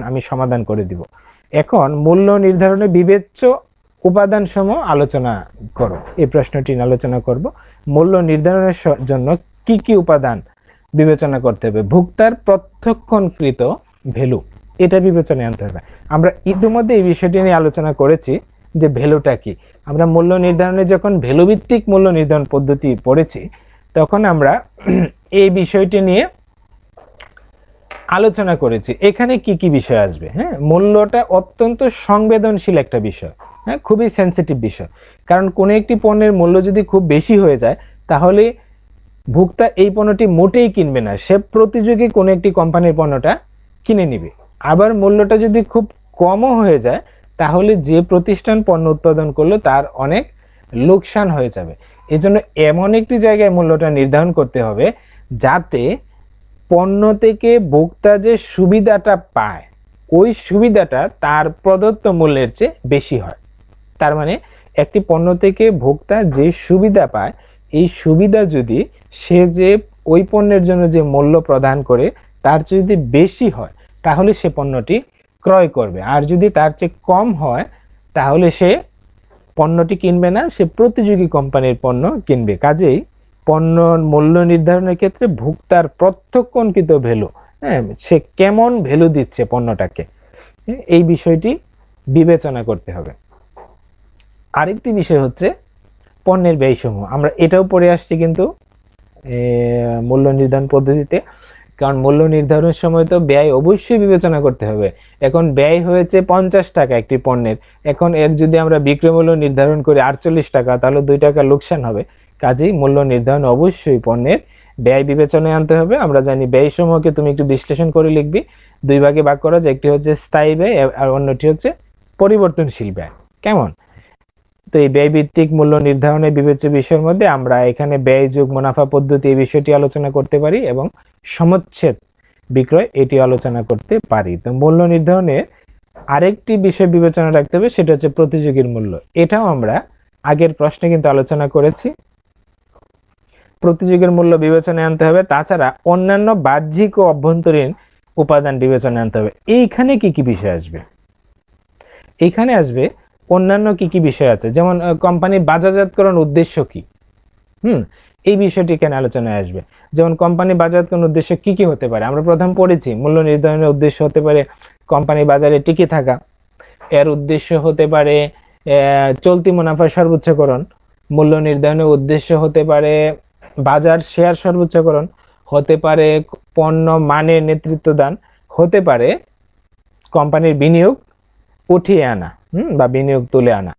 আমি সমাধান করে দিব। এখন মূল্য নির্ধারণে বিবেচ্য উপাদান সমূহ আলোচনা করো। এই প্রশ্নটি আলোচনা করব। মূল্য নির্ধারণের জন্য কি কি উপাদান বিবেচনা করতে হবে? ভোক্তার প্রত্যক্ষকৃত ভ্যালু, এটা বিবেচনায় আনতে হবে। আমরা ইতিমধ্যে এই বিষয়টি নিয়ে আলোচনা করেছি যে ভ্যালুটা কি। আমরা মূল্য নির্ধারণে যখন ভ্যালু ভিত্তিক মূল্য নির্ধারণ পদ্ধতি পড়েছি, তখন আমরা এই বিষয়টি নিয়ে আলোচনা করেছি। এখানে কি কি বিষয় আসবে? হ্যাঁ, মূল্যটা অত্যন্ত সংবেদনশীল একটা বিষয়, হ্যাঁ, খুবই সেন্সিটিভ বিষয়। কারণ কোনো একটি পণ্যের মূল্য যদি খুব বেশি হয়ে যায়, তাহলে ভোক্তা এই পণ্যটি মোটেই কিনবে না, সে প্রতিযোগী কোনো একটি কোম্পানির পণ্যটা কিনে নিবে। আবার মূল্যটা যদি খুব কমও হয়ে যায়, তাহলে যে প্রতিষ্ঠান পণ্য উৎপাদন করলো তার অনেক লোকসান হয়ে যাবে। এজন্য এমন একটি জায়গায় মূল্যটা নির্ধারণ করতে হবে যাতে পণ্য থেকে ভোক্তা যে সুবিধাটা পায়, ওই সুবিধাটা তার প্রদত্ত মূল্যের চেয়ে বেশি হয়। তার মানে একটি পণ্য থেকে ভোক্তা যে সুবিধা পায়, এই সুবিধা যদি সে যে ওই পণ্যের জন্য যে মূল্য প্রদান করে তার যদি বেশি হয়, তাহলে সে পণ্যটি ক্রয় করবে। আর যদি তার চেয়ে কম হয়, তাহলে সে পণ্যটি কিনবে না, সে প্রতিযোগী কোম্পানির পণ্য কিনবে। কাজেই পণ্য মূল্য নির্ধারণের ক্ষেত্রে ভোক্তার প্রত্যক্ষকৃত ভ্যালু, হ্যাঁ, সে কেমন ভ্যালু দিচ্ছে পণ্যটাকে, এই বিষয়টি বিবেচনা করতে হবে। আরেকটি বিষয় হচ্ছে পণ্যের ব্যয়সমূহ। আমরা এটাও পড়ে আসছি কিন্তু মূল্য নির্ধারণ পদ্ধতিতে। কারণ মূল্য নির্ধারণের সময় তো ব্যয় অবশ্যই বিবেচনা করতে হবে। এখন ব্যয় হয়েছে 50 টাকা একটি পণ্যের, এখন এর যদি আমরা বিক্রয় মূল্য নির্ধারণ করি 48 টাকা, তাহলে 2 টাকা লোকসান হবে। কাজেই মূল্য নির্ধারণ অবশ্যই পণ্যের ব্যয় বিবেচনায় আনতে হবে। আমরা জানি ব্যয় সমূহকে তুমি একটু বিশ্লেষণ করে লিখবি, দুই ভাগে ভাগ করা যায়, একটি হচ্ছে স্থায়ী ব্যয় আর অন্যটি হচ্ছে পরিবর্তনশীল ব্যয়। কেমন? তো এই ব্যয় ভিত্তিক মূল্য নির্ধারণের বিবেচ্য বিষয়ের মধ্যে আমরা এখানে ব্যয় যোগ মুনাফা পদ্ধতি এই বিষয়টি আলোচনা করতে পারি এবং সমচ্ছেদ বিক্রয় এটি আলোচনা করতে পারি। তো মূল্য নির্ধারণের আরেকটি বিষয় বিবেচনা রাখতে হবে, সেটা হচ্ছে প্রতিযোগীর মূল্য। এটাও আমরা আগের প্রশ্নে কিন্তু আলোচনা করেছি। প্রতিযোগীর মূল্য বিবেচনায় আনতে হবে, তাছাড়া অন্যান্য বাহ্যিক ও অভ্যন্তরীণ উপাদান বিবেচনায় আনতে হবে। এইখানে কি কি বিষয় আসবে? এইখানে আসবে অন্যান্য কি কি বিষয় আছে, যেমন কোম্পানির বাজারজাতকরণ উদ্দেশ্য কি, এই বিষয়টি কেন আলোচনায় আসবে। যেমন কোম্পানি বাজারজাতকরণ উদ্দেশ্য কি কি হতে পারে, আমরা প্রথম পড়েছি মূল্য নির্ধারণের উদ্দেশ্য হতে পারে কোম্পানি বাজারে টিকে থাকা, এর উদ্দেশ্য হতে পারে চলতি মুনাফা সর্বোচ্চকরণ, মূল্য নির্ধারণের উদ্দেশ্য হতে পারে বাজার শেয়ার সর্বোচ্চকরণ, হতে পারে পণ্য মানের নেতৃত্ব দান, হতে পারে কোম্পানির বিনিয়োগ উঠিয়ে আনা, বা বিনিয়োগ তুলে আনা।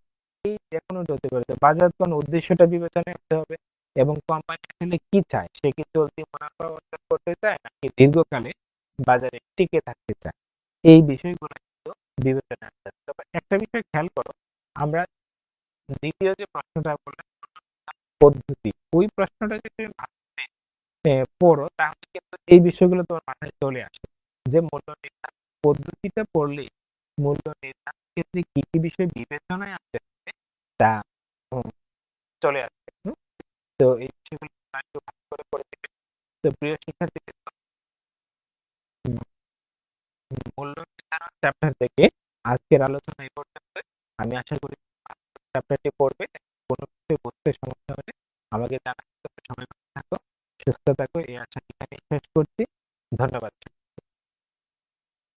এই যে কোনো হতে পারে। বাজারজাতকরণ উদ্দেশ্যটা বিবেচনায় রাখতে হবে এবং কোম্পানি আসলে কি চায়, সে কি চলতি মুনাফা অর্জন করতে চায় নাকি দীর্ঘকালে বাজারে টিকে থাকতে চায়, এই বিষয়গুলো কিন্তু বিবেচনায় আনতে হবে। তবে একটা বিষয় খেয়াল করো, আমরা দ্বিতীয় যে প্রশ্নটা বললাম পদ্ধতি, ওই প্রশ্নটা যদি তুমি ভালোভাবে পড়ো, তাহলে কিন্তু এই বিষয়গুলো তোমার মাথায় চলে আসে যে মূল্য নির্ধারণ পদ্ধতিটা পড়লে মূল্য নির্ধারণের ক্ষেত্রে কি কি বিষয় বিবেচনায় আনতে হবে তা চলে আসবে। তো এই বিষয়গুলো একটু ভালো করে পড়ে দেবে। তো প্রিয় শিক্ষার্থীদের, মূল্য নির্ধারণ চ্যাপ্টার থেকে আজকের আলোচনা এই পর্যন্ত। আমি আশা করি চ্যাপ্টারটি পড়বে, কোনো কিছু বুঝতে সমস্যা হলে আমাকে জানাতে। সবাই ভালো থাকো, সুস্থ থাকো, এই আশা এখানে শেষ করছি। ধন্যবাদ।